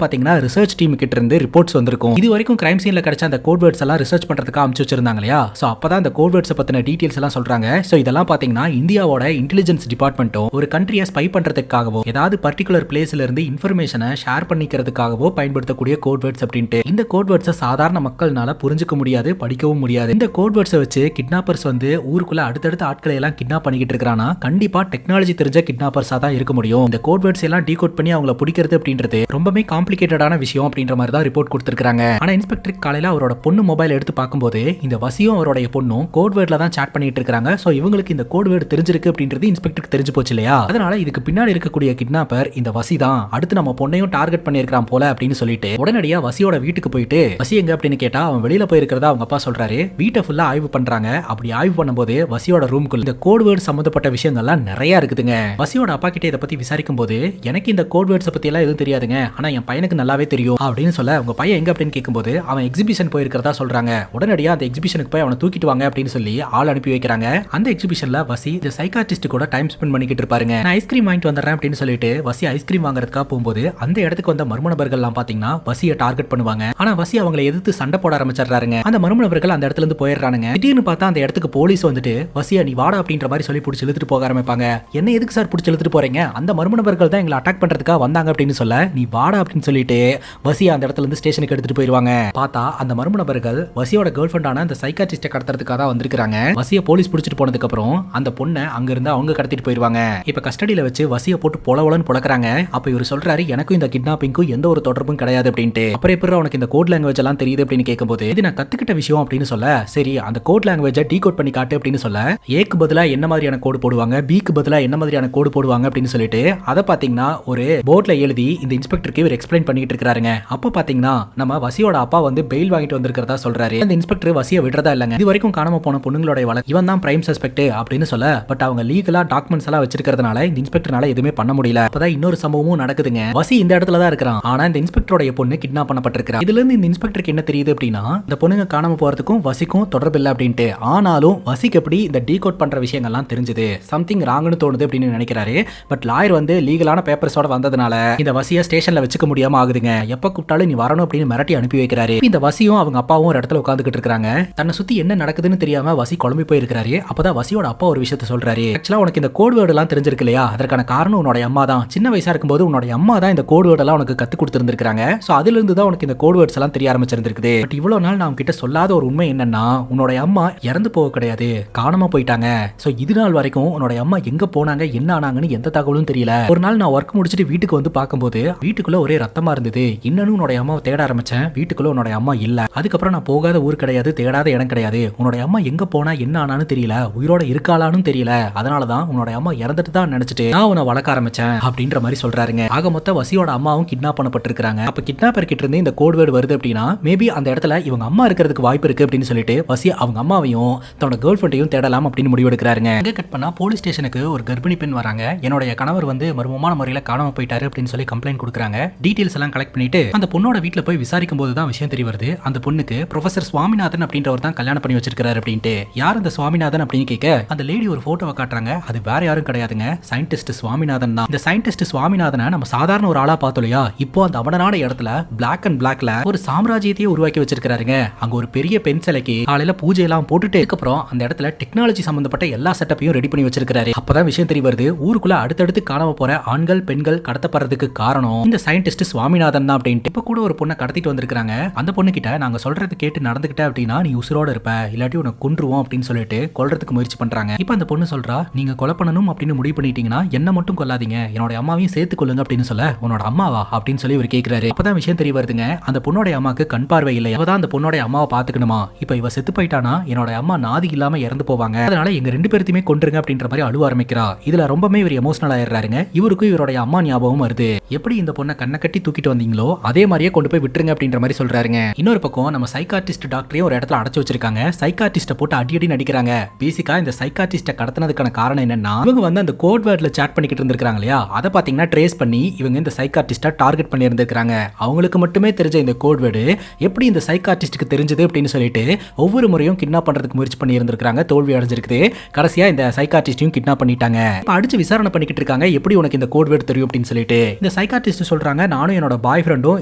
பாத்தீங்கன்னா ரிசர்ச் டீம் கிட்ட இருந்து ரிப்போர்ட்ஸ் வந்திருக்கும். இது வரைக்கும் கிரைம் சீன்ல கிடைச்ச அந்த கோட் வேர்ட்ஸ் எல்லாம் ரிசர்ச் பண்றதுக்கு அனுப்பிச்சு வச்சிருந்தாங்க இல்லையா. சோ அப்பதான் அந்த கோட் வேர்ட்ஸ் பத்தின டீடைல்ஸ் எல்லாம் சொல்றாங்க. சோ இதெல்லாம் பாத்தீங்கன்னா இந்தியாவோட இன்டெலிஜென்ஸ் டிபார்ட்மெண்ட்டும் ஒரு கண்ட்ரியை ஸ்பை பண்றதுக்காகவோ ஏதாவது பர்டிகுலர் பிளேஸ்ல இருந்து இன்ஃபர்மேஷனை ஷேர் பண்ணிக்கிறதுக்காகவோ பயன்படுத்தக்கூடிய கோட் வேர்ட்ஸ் அப்படின்ட்டு. இந்த கோட் வேர்ட்ஸை சாதாரண மக்கள்னால புரிஞ்சுக்க முடியாது, படிக்கவும் முடியாது. இந்த கோட் வேர்ட்ஸை வச்சு கிட்னாப்பர்ஸ் வந்து ஊருக்குள்ள அடுத்தடுத்த ஆட்களை எல்லாம் கிட்னாப் பண்ணிக்கிட்டு இருக்கானா கண்டிப்பா டெக்னாலஜி தெரிஞ்ச கிட்னாப்பர்ஸா தான் இருக்க முடியும். இந்த கோட் வேர்ட்ஸ் எல்லாம் டீகோட் பண்ணி அவங்கள பிடிக்கிறது அப்படின்றது ரொம்பவே காம்ப்ளிகேட்டடான விஷயம் அப்படின்ற மாதிரி தான் ரிப்போர்ட் கொடுத்திருக்காங்க. ஆனா இன்ஸ்பெக்டர் காலையில அவரோட பொண்ணு மொபைல் எடுத்து பார்க்கும்போது இந்த வசியும் அவருடைய பொண்ணும் கோட் வேர்ட்ல தான் சாட் பண்ணிட்டு இருக்காங்க. சோ இவங்களுக்கு இந்த கோட் வேர்ட் தெரிஞ்சிருக்கு அப்படின்றது இன்ஸ்பெக்டருக்கு தெரிஞ்சு போச்சு இல்லையா. அதனால இதுக்கு பின்னாடி இருக்கக்கூடிய கிட்னாப்பர் இந்த வசி தான், அடுத்து நம்ம பொண்ணையும் டார்கெட் பண்ணிருக்கான் போல அப்படின்னு சொல்லிட்டு உடனடியா வசியோட வீட்டுக்கு போயிட்டு வசி எங்க அப்படின்னு கேட்டா அவன் வெளியில போயிருக்கிறதா அவங்க அப்பா சொல்றாரு. வீட்டை ஃபுல்லா ஆய்வு பண்றாங்க. அப்படி ஆய்வு பண்ணும்போது வசியோட ரூமுக்குள்ள இந்த கோட் வேர்ட் சம்பந்தப்பட்ட விஷயங்கள்லாம் நிறைய இருக்குதுங்க. வசியோட அப்பா கிட்ட இதை பத்தி விசாரிக்கும் போது எனக்கு இந்த கோட் வேர்ட்ஸ் பத்தி எல்லாம் எதுவும் தெரியாதுங்க, ஆனா என் பையனுக்கு நல்லாவே தெரியும் அப்படின்னு சொல்ல உங்க பையன் எங்க அப்படின்னு கேட்கும்போது அவன் எக்ஸிபிஷன் போயிருக்கிறதா சொல்றாங்க. உடனடியா அந்த எக்ஸிபிஷனுக்கு போய் அவனை தூக்கிட்டு வாங்க அப்படின்னு சொல்லி ஆள் அனுப்பி வைக்கிறாங்க. அந்த எக்ஸிபிஷன்ல வசி இந்த சைக்காட்டிஸ்ட் கூட டைம் ஸ்பெண்ட் பண்ணிக்கிட்டு இருப்பாருங்க. நான் ஐஸ்கிரீம் வாங்கிட்டு வந்துடுறேன் அப்படின்னு சொல்லிட்டு வசி ஐஸ்கிரீம் வாங்குறதுக்காக போகும்போது அந்த இடத்துக்கு வந்த மர்ம நபர்கள்லாம் பாத்தீங்கன்னா வசியை டார்கெட் பண்ணுவாங்க. ஆனா வசி அவங்களை எதிர்த்து சண்டை போட ஆரம்பிச்சிடுறாருங்க. அந்த மர்ம நபர்கள் அந்த இடத்துல இருந்து போயிடுறானுங்க. திடீர்னு பார்த்தா அந்த இடத்துக்கு போலீஸ் வந்துட்டு வசியா நீ வாடா அப்படின்ற மாதிரி சொல்லி பிடிச்சி இழுத்துட்டு போக ஆரம்பிப்பாங்க. என்ன எதுக்கு சார் பிடிச்சி இழுத்துட்டு போறீங்க, அந்த மர்ம நபர்கள் தான் எங்களை அட்டாக் பண்றதுக்காக வந்தாங்க அப்படின்னு சொல்ல நீ வாடா அப்படின்னு சொல்லிட்டு வசியா அந்த இடத்துல இருந்து ஸ்டேஷனுக்கு எடுத்துட்டு போயிருவாங்க. பார்த்தா அந்த மர்ம நபர்கள் வசியோட கேர்ள் ஃப்ரெண்டான அந்த சைக்காட்ரிஸ்ட கடத்துறதுக்காக தான் வந்திருக்காங்க. வசியை போலீஸ் பிடிச்சிட்டு போனதுக்கு அப்புறம் அந்த பொண்ணை அங்க இருந்து அவங்க கடத்திட்டு போயிருவாங்க. இப்ப கஸ்டடியில வச்சு வசியை போட்டு பொலவலன்னு புழக்கறாங்க. அப்ப இவர் சொல்றாரு எனக்கும் இந்த கிட்னாப்பிங்க்கும் எந்த ஒரு தொடர்பும் கிடையாது அப்படின்ட்டு. அப்புறம் எப்படி உனக்கு இந்த கோட் லாங்குவேஜ் எல்லாம் தெரியுது அப்படின்னு கேட்கும்போது இது நான் கத்துக்கிட்ட விஷயம் அப்படின்னு சொல்ல சரி அந்த கோட் லாங்குவேஜை டீகோட் பண்ணி காட்டு அப்படின்னு சொல்ல ஏக்கு பதிலா என்ன மாதிரியான கோடு போடுவாங்க, பிக்கு பதிலா என்ன மாதிரியான கோடு போடுவாங்க அப்படின்னு சொல்லிட்டு அதை பாத்தீங்கன்னா ஒரு போர்ட்ல எழுதி இந்த இன்ஸ்பெக்டருக்கு இவர் எக்ஸ்பிளைன் பண்ணிட்டு இருக்காருங்க. அப்ப பாத்தீங்கன்னா நம்ம வசியோட அப்பா வந்து பெயில் வாங்கிட்டு வந்திருக்கிறதா சொல்றாரு. அந்த இன்ஸ்பெக்டர் வசியை விடுறதா இல்லங்க, இது வரைக்கும் காணாம போன பொண்ணுங்களோட வழக்கு இவன் தான் பிரைம் சஸ்பெக்ட் அப்படின்னு சொல்ல பட் அவங்க லீகலா டாக்குமெண்ட்ஸ் எல்லாம் வச்சிருக்கிறதுனால இந்த இன்ஸ்பெக்டர்னால எதுவுமே பண்ண முடியல. அப்பதான் இன்னொரு சம்பவமும் நடக்குதுங்க. வசி இந்த இடத்துல தான் இருக்கிறான், ஆனா இந்த இன்ஸ்பெக்டரோட பொண்ணு கிட்னாப் பண்ணப்பட்டிருக்கா. இதுல இருந்து இந்த இன்ஸ்பெக்டருக்கு என்ன தெரியுது அப்படின்னா இந்த பொண்ணுங்க காணாம போறதுக்கும் வசிக்கும் தொடர்பு இல்லை அப்படின்ட்டு. ஆனாலும் வசிக்கு எப்படி இந்த டீகோட் பண்ற விஷயங்கள்லாம் தெரிஞ்சது, சம்திங் ராங்னு தோணுது அப்படின்னு நினைக்கிறாரு. பட் லாயர் வந்து லீகலான பேப்பர்ஸோட வந்ததுனால இந்த வசியை ஸ்டேஷன்ல வச்சுக்க முடியாம ஆகுதுங்க. எப்ப கூப்பிட்டாலும் நீ வரணும் அப்படின்னு மிரட்டி அனுப்பி வைக்கிறாரு. இந்த வசியும் அவங்க அப்பாவும் ஒரு இடத்துல உட்காந்துக்கிட்டு இருக்காங்க. தன்னை சுத்தி என்ன நடக்குதுன்னு தெரியாம வசி குழம்பி போயிருக்காரு. அப்பதான் வசியோட அப்பா ஒரு விஷயத்த சொல்றாரு. ஆக்சுவலா உனக்கு இந்த கோட் வேர்டு எல்லாம் தெரிஞ்சிருக்கு இல்லையா, அதற்கான காரணம் உன்னோட அம்மா தான். சின்ன வயசா இருக்கும்போது உன்னோட அம்மா தான் இந்த கோட் வேர்டு எல்லாம் உனக்கு கத்து கொடுத்திருந்திருக்காங்க. சோ அதுல இருந்து தான் உனக்கு இந்த கோட் வேர்ட்ஸ் எல்லாம் தெரிய ஆரம்பிச்சிருந்திருக்குது. பட் இவ்வளவு நாள் நான் உன்கிட்ட சொல்லாத ஒரு உண்மை என்னன்னா உன்னோட அம்மா இறந்து போக கிடையாது, காணாம போயிட்டாங்க. சோ இது நாள் வரைக்கும் உன்னோட அம்மா எங்க போனாங்க என்ன ஆனாங்கன்னு எந்த தகவலும் தெரியல. ஒரு நாள் நான் ஒர்க் முடிச்சிட்டு வீட்டுக்கு வந்து பார்க்கும்போது வீட்டுக்குள்ள ஒரே ரத்தமா இருந்தது. இன்னும் உன்னோட அம்மாவை தேட ஆரம்பிச்சேன், வீட்டுக்குள்ள உன்னோட அம்மா இல்ல. அதுக்கப்புறம் நான் போகாத ஊர் கிடையாது, தேடாத இடம் கிடையாது. உன்னோட அம்மா எங்க போனா என்ன ஆனான்னு தெரியல, உயிரோட இருக்காளான்னு தெரியல. அதனாலதான் உன்னோட அம்மா இறந்துட்டு தான் நினைச்சிட்டு நான் உன்னை வளர்க்க ஆரம்பிச்சேன் அப்படின்ற மாதிரி சொல்றாருங்க. ஆக மொத்த வசியோட அம்மாவும் கிட்னாப் பண்ணப்பட்டிருக்காங்க. அப்ப கிட்னாப்பர் கிட்ட இருந்து இந்த கோட் வேர்டு வருது அப்படின்னா மேபி அந்த இடத்துல இவங்க அம்மா இருக்கிறதுக்கு வாய்ப்பு இருக்கு அப்படின்னு சொல்லிட்டு வசி அவங்க அம்மாவையும் தன்னோட கேர்ள் ஃப்ரெண்டையும் தேடலாம் அப்படின்னு முடிவெடுக்கிறாருங்க. அங்க கட் பண்ணா போலீஸ் ஸ்டேஷனுக்கு ஒரு கர்ப்பிணி பெண் வராங்க. என்னுடைய கணவர் வந்து மர்மமான முறையில காணாம போயிட்டாரு அப்படின்னு சொல்லி கம்ப்ளைண்ட் கொடுக்குறாங்க. டீடைல்ஸ் எல்லாம் கலெக்ட் பண்ணிட்டு அந்த பொண்ணோட வீட்டுல போய் விசாரிக்கும் போது தான் விஷயம் தெரிய வருது. அந்த பொண்ணுக்கு ப்ரொஃபசர் சுவாமிநாதன் அப்படின்றவர் தான் கல்யாணம் பண்ணி வச்சிருக்காரு அப்படின்ட்டு. யார் அந்த சுவாமிநாதன் அப்படின்னு கேட்க அந்த லேடி ஒரு போட்டோவை காட்டுறாங்க. அது வேற யாரும் கிடையாதுங்க, சயின்டிஸ்ட் சுவாமிநாதன் தான். இந்த சயின்டிஸ்ட் சுவாமிநாதனை நம்ம சாதாரண ஒரு ஆளா பார்த்தோம் இல்லையா, இப்போ அந்த அவனான இடத்துல பிளாக் அண்ட் பிளாக்ல ஒரு சாம்ராஜ்யத்தையே உருவாக்கி வச்சிருக்காருங்க. அங்க ஒரு பெரிய பெண் சிலைக்கு காலையில பூஜை எல்லாம் போட்டுட்டு அதுக்கப்புறம் அந்த இடத்துல டெக்னாலஜி சம்பந்தப்பட்ட எல்லா செட்டப்பையும் ரெடி பண்ணி வச்சிருக்காரு. அப்பதான் விஷயம் தெரிய வருது, ஊருக்குள்ள அடுத்தடுத்து காணாம போற ஆண்கள் பெண்கள் கடத்தப்படுறதுக்கு காரணம் இந்த சயின்டிஸ்ட் சுவாமிநாதன் தான் அப்படின்ட்டு. இப்ப கூட ஒரு பொண்ணை கடத்திட்டு வந்திருக்காங்க. அந்த பொண்ணு கிட்ட நாங்க சொல்றது கேட்டு நடந்துகிட்ட அப்படின்னா நீ உசுரோட இருப்ப, இல்லாட்டி உனக்கு கொன்றுவோம் அப்படின்னு சொல்லிட்டு கொல்றதுக்கு முயற்சி பண்றாங்க. இப்ப அந்த பொண்ணு சொல்றா நீங்க கொலை பண்ணணும் அப்படின்னு முடிவு பண்ணிட்டீங்கன்னா என்ன மட்டும் கொல்லாதீங்க, என்னோட அம்மாவையும் சேர்த்து கொள்ளுங்க அப்படின்னு சொல்ல உன்னோட அம்மாவா அப்படின்னு சொல்லி இவர் கேட்கிறாரு. அப்பதான் விஷயம் தெரிய வருதுங்க, அந்த பொண்ணோட அம்மாக்கு கண் பார்வை இல்லை, அவதான் அந்த பொண்ணோட அம்மாவை பாத்துக்கணுமா. இப்ப இவ செத்து போயிட்டானா என்னோட அம்மா நாதி இல்லாம இறந்து போவாங்க, அதனால எங்க ரெண்டு பேருத்தையுமே கொன்றுங்க அப்படின்ற மாதிரி அழுவ ஆரம்பிக்கிறா. இதுல ரொம்பவே இவர் எமோஷனல் ஆயிடுறாருங்க. இவருக்கும் இவருடைய அம்மா ஞாபகம் வருது. எப்படி இந்த பொண்ணை கண்ணை கட்டி தூக்கிட்டு வந்தீங்களோ அதே மாதிரியே கொண்டு போய் விட்டுருங்க அப்படின்ற மாதிரி சொல்றாருங்க. இன்னொரு பக்கம் நம்ம சைக்காட்ரிஸ்ட் டாக்டரையும் ஒரு இடத்துல அடைச்சு வச்சிருக்காங்க. சைக்காட்ரிஸ்ட போட்டு அடி நடிக்கிறாங்க. பேசிக்கா இந்த சைக்காட்ரிஸ்ட கடத்தினதுக்கான காரணம் என்னன்னா, இவங்க வந்து அந்த கோட் வேர்ட்ல சாட் பண்ணிக்கிட்டு இருந்திருக்காங்க இல்லையா, அதை பாத்தீங்கன்னா ட்ரேஸ் பண்ணி இவங்க இந்த சைக்காட்ரிஸ்ட டார்கெட் பண்ணி இருந்திருக்காங்க. அவங்களுக்கு மட்டுமே தெரிஞ்ச இந்த கோட் வேர்டு எப்படி இந்த சைக்காட்ரிஸ்டுக்கு தெரிஞ்சது அப்படின்னு சொல்லிட்டு ஒவ்வொரு முறையும் கிட்னாப் பண்றதுக்கு முயற்சி பண்ணி இருந்திருக்காங்க. தோல்வி அடைஞ்சிருக்கு. கடைசியா இந்த சைக்காட்ரிஸ்டையும் கிட்னாப் பண்ணிட்டாங்க. அடிச்சு விசாரணை பண்ணிக்கிட்டு இருக்காங்க, எப்படி உனக்கு இந்த கோட் வேர்டு தெரியும் அப்படின்னு சொல்லிட்டு. இந்த சைக்காட்ரிஸ்ட் சொல்றாங்க, நானும் என்னோட பாய் ஃப்ரெண்டும்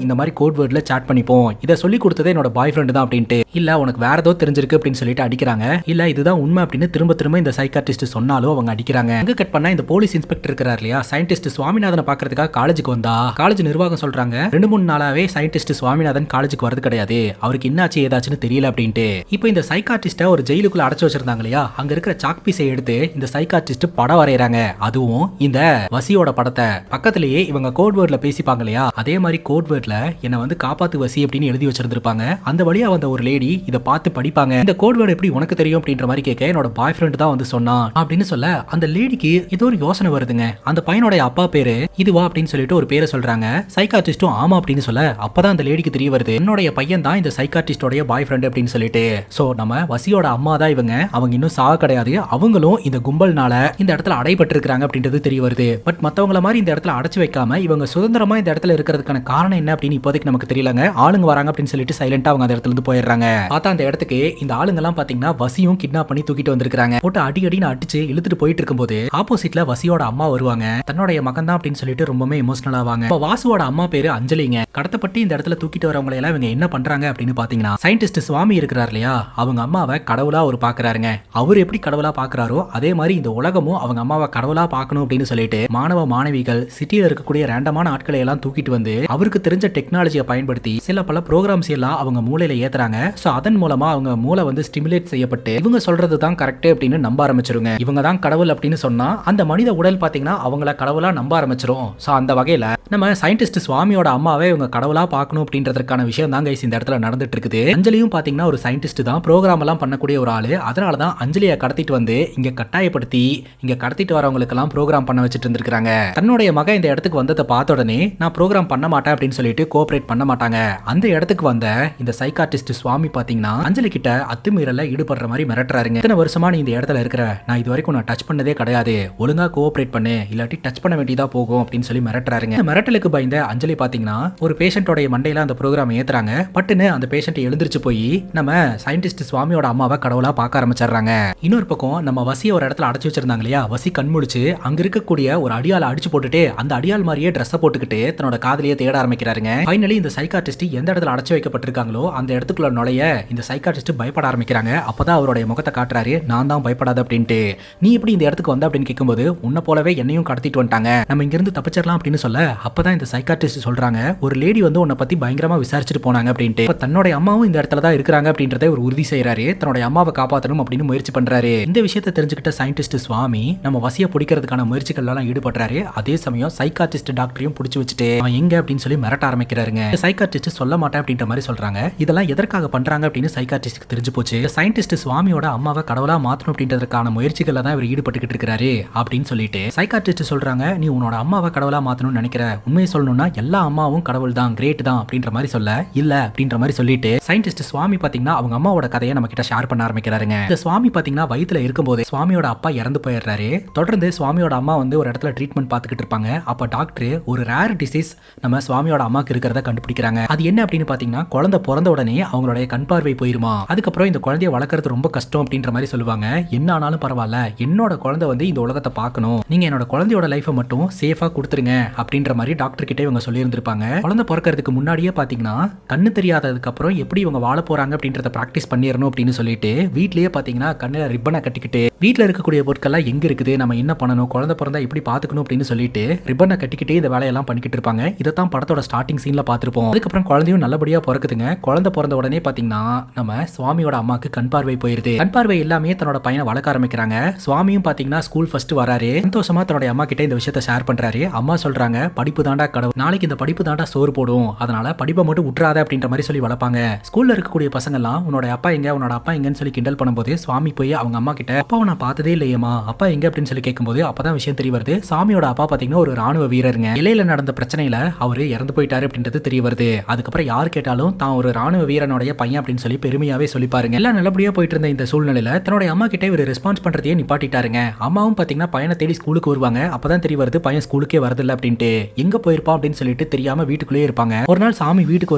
இந்த மாதிரி கோட் வேர்ட்ல சாட் பண்ணிப்போம், இதை சொல்லி கொடுத்ததே என்னோட பாய் ஃப்ரெண்டு தான் அப்படின்ட்டு. இல்ல உனக்கு வேற ஏதோ தெரிஞ்சிருக்கு அப்படின்னு சொல்லிட்டு அடிக்கிறாங்க. இல்ல இதுதான் உண்மை அப்படின்னு திரும்ப திரும்ப இந்த சைக்காட்ரிஸ்ட் சொன்னாலும் அவங்க அடிக்கிறாங்க. அங்க கட் பண்ணா இந்த போலீஸ் இன்ஸ்பெக்டர் இருக்கிறார் இல்லையா, சயின்டிஸ்ட் சுவாமிநாதனை பாக்குறதுக்காக காலேஜுக்கு வந்தா காலேஜ் நிர்வாகம் சொல்றாங்க 2-3 நாளாவே சயின்டிஸ்ட் சுவாமிநாதன் காலேஜுக்கு வரது கிடையாது, அவருக்கு என்னாச்சு ஏதாச்சுன்னு தெரியல அப்படின்ட்டு. இப்போ இந்த சைக்காட்ரிஸ்ட ஒரு ஜெயிலுக்குள்ள அடைச்சு வச்சிருந்தாங்க இல்லையா, அங்க இருக்கிற சாக் பீஸை எடுத்து இந்த சைக்காட்ரிஸ்ட் படம் வரையறாங்க. அதுவும் இந்த வசியோட படத்தை. பக்கத்திலேயே இவங்க கோட் வேர்ட்ல பேசிப்பாங்க இல்லையா, அதே மாதிரி கோட் வேர்ட்ல என்ன வந்து காப்பாத்து வசி அப்படின்னு எழுதி வச்சிருந்திருப்பாங்க. அந்த வழியா வந்த ஒரு லேடி இதை பார்த்து படிப்பாங்க. இந்த கோட் வேர்டு எப்படி உனக்கு தெரியும் அப்படின்ற மாதிரி கேட்க, என்னோட பாய் ஃப்ரெண்ட் தான் வந்து சொன்னான் அப்படின்னு சொல்ல, அந்த லேடிக்கு ஏதோ ஒரு யோசனை வருதுங்க. அந்த பையனோட அப்பா பேரு இதுவா அப்படின்னு சொல்லிட்டு ஒரு பேரை சொல்றாங்க. சைக்காட்ரிஸ்டும் ஆமா அப்படின்னு சொல்ல, அப்பதான் அந்த லேடிக்கு தெரிய வருது, என்னுடைய பையன் தான் இந்த சைக்காட்ரிஸ்டோட பாய் ஃப்ரெண்ட் அப்படின்னு சொல்லிட்டு. சோ நம்ம வசியோட அம்மா தான் இவங்க. அவங்க இன்னும் சாக கிடையாது. அவங்களும் இந்த கும்பல்னால இந்த இடத்துல அடைபட்டு இருக்காங்க அப்படின்றது தெரிய வருது. பட் மத்தவங்கள மாதிரி இந்த இடத்துல அடைச்சு வைக்காம இவங்க சுதந்திரமா இந்த இடத்துல இருக்கிறதுக்கான காரணம் என்ன அப்படின்னு இப்போதைக்கு நமக்கு தெரியலங்க. ஆளுங்க வராங்க அப்படின்னு சொல்லிட்டு சைலண்டா அவங்க அந்த இடத்துல இருந்து போயிடுறாங்க. பார்த்தா அந்த இடத்துக்கு இந்த ஆளுங்க எல்லாம் பாத்தீங்கன்னா வசியும் கிட்னாப் பண்ணி தூக்கிட்டு வந்திருக்காங்க. போட்டு அடின்னு அடிச்சு இழுத்துட்டு போயிட்டு இருக்கும்போது ஆப்போசிட்ல வசியோட அம்மா வருவாங்க. தன்னுடைய மகன் தான் அப்படின்னு சொல்லிட்டு ரொம்பவே எமோஷனல் ஆவாங்க. வாசுவோட அம்மா பேரு அஞ்சலிங்க. கடத்தப்பட்டு இந்த இடத்துல தூக்கிட்டு வரவங்களை எல்லாம் இவங்க என்ன பண்றாங்க அப்படின்னு பாத்தீங்கன்னா, சயின்டிஸ்ட் சுவாமி இருக்கிறார் இல்லையா, அவங்க அம்மாவை கடவுளா ஒரு பாக்குறாருங்க. அவர் எப்படி கடவுளா பாக்குறாரோ அதே மாதிரி இந்த உலகமும் அவங்க அம்மாவை கடவுளா பார்க்கணும் அப்படின்னு சொல்லிட்டு மாணவ மாணவிகள் சிட்டியில இருக்கக்கூடிய ரேண்டமான ஆட்களை எல்லாம் தூக்கிட்டு வந்து அவருக்கு தெரிஞ்ச டெக்னாலஜியை பயன்படுத்தி சில பல ப்ரோக்ராம்ஸ் எல்லாம் அவங்க மூளையில ஏத்துறாங்க. சோ அதன் மூலமா அவங்க மூளை வந்து ஸ்டிமுலேட் செய்யப்பட்டு இவங்க சொல்றது தான் கரெக்ட் அப்படின்னு நம்ப ஆரம்பிச்சிருங்க. இவங்க தான் கடவுள் அப்படின்னு சொன்னா அந்த மனித உடல் பாத்தீங்கன்னா அவங்கள கடவுளா நம்ப ஆரம்பிச்சிரும். சோ அந்த வகையில நம்ம சயின்டிஸ்ட் சுவாமியோட அம்மாவே இவங்க கடவுளா பார்க்கணும் அப்படின்றதுக்கான விஷயம் தான் கைஸ் இந்த இடத்துல நடந்துட்டு இருக்குது. அஞ்சலியும் பாத்தீங்கன்னா ஒரு சயின்டிஸ்ட் தான், ப்ரோக்ராம் எல்லாம் பண்ணக்கூடிய ஒரு ஆளு. அதனாலதான் அஞ்சலியை கடத்திட்டு வந்து இங்க கட்டாயப்படுத்தி இங்க கடத்திட்டு வரவங்களுக்கு எல்லாம் ப்ரோக்ராம் பண்ண வச்சுட்டு இருந்திருக்காங்க. தன்னுடைய மகன் இந்த இடத்துக்கு வந்ததை பார்த்த உடனே நான் ப்ரோக்ராம் பண்ண மாட்டேன் அப்படின்னு சொல்லிட்டு கோஆபரேட் பண்ண மாட்டாங்க. அந்த இடத்துக்கு வந்த இந்த சைக்காட்ரிஸ்ட் சுவாமி பாத்தீங்கன்னா அஞ்சலி கிட்ட அத்துமீறல ஈடுபடுற மாதிரி மிரட்டுறாருங்க. இத்தனை வருஷமா நீ இந்த இடத்துல இருக்கிற, நான் இது வரைக்கும் நான் டச் பண்ணதே கிடையாது, ஒழுங்கா கோஆபரேட் பண்ணு இல்லாட்டி டச் பண்ண வேண்டியதா போகும் அப்படின்னு சொல்லி மிரட்டுறாருங்க. மிரட்டலுக்கு பயந்த அஞ்சலி பாத்தீங்கன்னா ஒரு பேஷண்டோட மண்டையில அந்த ப்ரோக்ராம் ஏத்துறாங்க. பட்டுன்னு அந்த பேஷண்ட் எழுந்திருச்சு போய் நம்ம சயின்டிஸ்ட் சுவாமியோட அம்மாவை கடவுளா பார்க்க ஆரம்பிச்சிடுறாங்க. இன்னொரு பக்கம் நம்ம வசியை ஒரு இடத்துல அடைச்சு வச்சிருந்தாங்க இல்லையா, வசி கண்முடிச்சு அங்க இருக்கக்கூடிய ஒரு அடியால அடிச்சு போட்டுட்டு அந்த அடியால் மாதிரியே ட்ரெஸ் போட்டுக்கிட்டு தன்னோட காதலியை தேட ஆரம்பிக்கிறாருங்க. ஃபைனலி இந்த சைக்காட்ரிஸ்ட் எந்த இடத்துல அடைச்சு வைக்கப்பட்டிருக்காங்களோ அந்த இடத்துக்குள்ள நுழைய இந்த சைக்காட்ரிஸ்ட் பயப்பட ஆரம்பிக்கிறாங்க. அப்பதான் அவருடைய முகத்தை காட்டுறாரு, நான் தான் பயப்படாத அப்படின்ட்டு. நீ எப்படி இந்த இடத்துக்கு வந்த அப்படின்னு கேட்கும்போது, உன்னை போலவே என்னையும் கடத்திட்டு வந்துட்டாங்க, நம்ம இங்க இருந்து தப்பிச்சிடலாம் அப்படின்னு சொல்ல, அப்பதான் இந்த சைக்காட்ரிஸ்ட் சொல்றாங்க, ஒரு லேடி வந்து உன்னை பத்தி பயங்கரமா விசாரிச்சுட்டு போனாங்க அப்படின்ட்டு. தன்னுடைய அம்மாவும் இந்த இடத்துல தான் இருக்கிறாங்க அப்படின்றத ஒரு உறுதி செய்யறாரு. தன்னுடைய அம்மாவை காப்பாற்றணும் அப்படின்னு முயற்சி பண்றாரு. இந்த விஷயத்தை தெரிஞ்சுக்கிட்ட சயின்டிஸ்ட் சுவாமி நம்ம வசியை பிடிக்கிறதுக்கான முயற்சிகள் எல்லாம் ஈடுபடுறாரு. அதே சமயம் சைக்காட்ரிஸ்ட் டாக்டரையும் பிடிச்சு வச்சுட்டு அவன் எங்க அப்படின்னு சொல்லி மிரட்ட ஆரம்பிக்கிறாருங்க. சைக்காட்ரிஸ்ட் சொல்ல மாட்டேன் அப்படின்ற மாதிரி சொல்றாங்க. இதெல்லாம் எதற்காக பண்றாங்க அப்படின்னு சைக்காட்ரிஸ்ட்க்கு தெரிஞ்சு போச்சு. சயின்டிஸ்ட் சுவாமியோட அம்மாவை கடவுளா மாத்தணும் அப்படின்றதுக்கான முயற்சிகள்ல தான் இவர் ஈடுபட்டுக்கிட்டு இருக்காரு அப்படின்னு சொல்லிட்டு சைக்காட்ரிஸ்ட் சொல்றாங்க, நீ உன்னோட அம்மாவை கடவுளா மாத்தணும்னு நினைக்கிற, உண்மையை சொல்லணும்னா எல்லா அம்மாவும் கடவுள் தான், கிரேட் தான் அப்படின்ற மாதிரி சொல்ல, இல்ல அப்படின்ற மாதிரி சொல்லிட்டு சயின்டிஸ்ட் சுவாமி பாத்தீங்கன்னா அவங்க அம்மாவோட கதையை நம்ம கிட்ட ஷேர் பண்ண ஆரம்பிக்கிறாருங்க. இந்த சுவாமி பாத்தீங்கன்னா வயித்துல இருக்கும்போது சுவாமியோட அப்பா இறந்து போயிடுறாரு. தொடர்ந்து சுவாமியோட அம்மா வந்து ஒரு இடத்துல ட்ரீட்மெண்ட் பார்த்துக்கிட்டு இருப்பாங்க. அப்ப டாக்டர் ஒரு ரேர் டிசீஸ் நம்ம சுவாமியோட அம்மாக்கு இருக்கிறத கண்டுபிடிக்கிறாங்க. அது என்ன அப்படின்னு பாத்தீங்கன்னா, குழந்தை பிறந்த உடனே அவங்களுடைய கண் பார்வை போயிருமா, அதுக்கப்புறம் இந்த குழந்தைய வளர்க்கறது ரொம்ப கஷ்டம் அப்படின்ற மாதிரி சொல்லுவாங்க. என்ன ஆனாலும் பரவாயில்ல, என்னோட குழந்தை வந்து இந்த உலகத்தை பார்க்கணும், நீங்க என்னோட குழந்தையோட லைஃபை மட்டும் சேஃபா கொடுத்துருங்க அப்படின்ற மாதிரி டாக்டர் கிட்ட இவங்க சொல்லி இருந்திருப்பாங்க. குழந்தை பிறக்கிறதுக்கு முன்னாடியே பாத்தீங்கன்னா கண்ணு தெரியாததுக்கு அப்புறம் எப்படி இவங்க வாழ போறாங்க அப்படின்றத பிராக்டிஸ் பண்ணிடணும் அப்படின்னு சொல்லிட்டு வீட்லயே பாத்தீங்கன்னா கண்ணுல ரிப்பனை கட்டிக்கிட்டு வீட்டுல இருக்கக்கூடிய பொருட்கள்லாம் எங்க இருக்குது, நம்ம என்ன பண்ணணும், குழந்தை பிறந்தா எப்படி பாத்துக்கணும் அப்படின்னு சொல்லிட்டு ரிப்பனை கட்டிக்கிட்டே இந்த வேலையெல்லாம் பண்ணிக்கிட்டு இருப்பாங்க. இதைத்தான் படத்தோட ஸ்டார்டிங் சீன்ல பாத்துருப்போம். அதுக்கப்புறம் குழந்தையும் நல்லபடியா பிறக்குதுங்க. குழந்தை பிறந்த உடனே பாத்தீங்கன்னா நம்ம சுவாமியோட அம்மாக்கு கண் பார்வை போயிருது. கண் பார்வை எல்லாமே தன்னோட பையனை வளர்க்க ஆரம்பிக்கிறாங்க. சுவாமியும் பாத்தீங்கன்னா ஸ்கூல் ஃபர்ஸ்ட் வராரு. சந்தோஷமா தன்னோட அம்மா கிட்ட இந்த விஷயத்தை ஷேர் பண்றாரு. அம்மா சொல்றாங்க, படிப்பு தாண்டா கடவுள், நாளைக்கு இந்த படிப்பு தாண்டா சோறு போடும், அதனால படிப்பை மட்டும் விட்டுறாத அப்படின்ற மாதிரி சொல்லி வளர்ப்பாங்க. ஸ்கூல்ல இருக்கக்கூடிய பசங்க எல்லாம் உன்னோட அப்பா எங்க, உன்னோட அப்பா எங்கன்னு சொல்லி கிண்டல் பண்ணும்போது சுவாமி போய் அவங்க அம்மா கிட்ட, அப்பாவை நான் பார்த்ததே இல்லையம்மா, அப்பா எங்க அப்படின்னு சொல்லி கேட்கும்போது அப்பதான் விஷயம் தெரிய வருது. சாமியோட அப்பா பாத்தீங்கன்னா ஒரு ராணுவ வீரருங்க. இலையில நடந்த பிரச்சனையில அவரு இறந்து போயிட்டாரு அப்படின்றது தெரிய வருது. அதுக்கப்புறம் யார் கேட்டாலும் தான் ஒரு ராணுவ வீரனுடைய பையன் அப்படின்னு சொல்லி பெருமையாவே சொல்லிப்பாருங்க. எல்லாம் நல்லபடியா போயிட்டு இருந்த இந்த சூழ்நிலையில தன்னுடைய அம்மா கிட்ட இவர் ரெஸ்பான்ஸ் பண்றதையே நிப்பாட்டிட்டாருங்க. அம்மாவும் பாத்தீங்கன்னா பையனை தேடி ஸ்கூலுக்கு வருவாங்க. அப்பதான் தெரிய வருது பையன் ஸ்கூலுக்கே வரதில்ல அப்படின்ட்டு. எங்க போயிருப்பான் அப்படின்னு சொல்லிட்டு தெரியாம வீட்டுக்குள்ளேயே இருப்பாங்க. ஒரு நாள் சாமி வீட்டுக்கு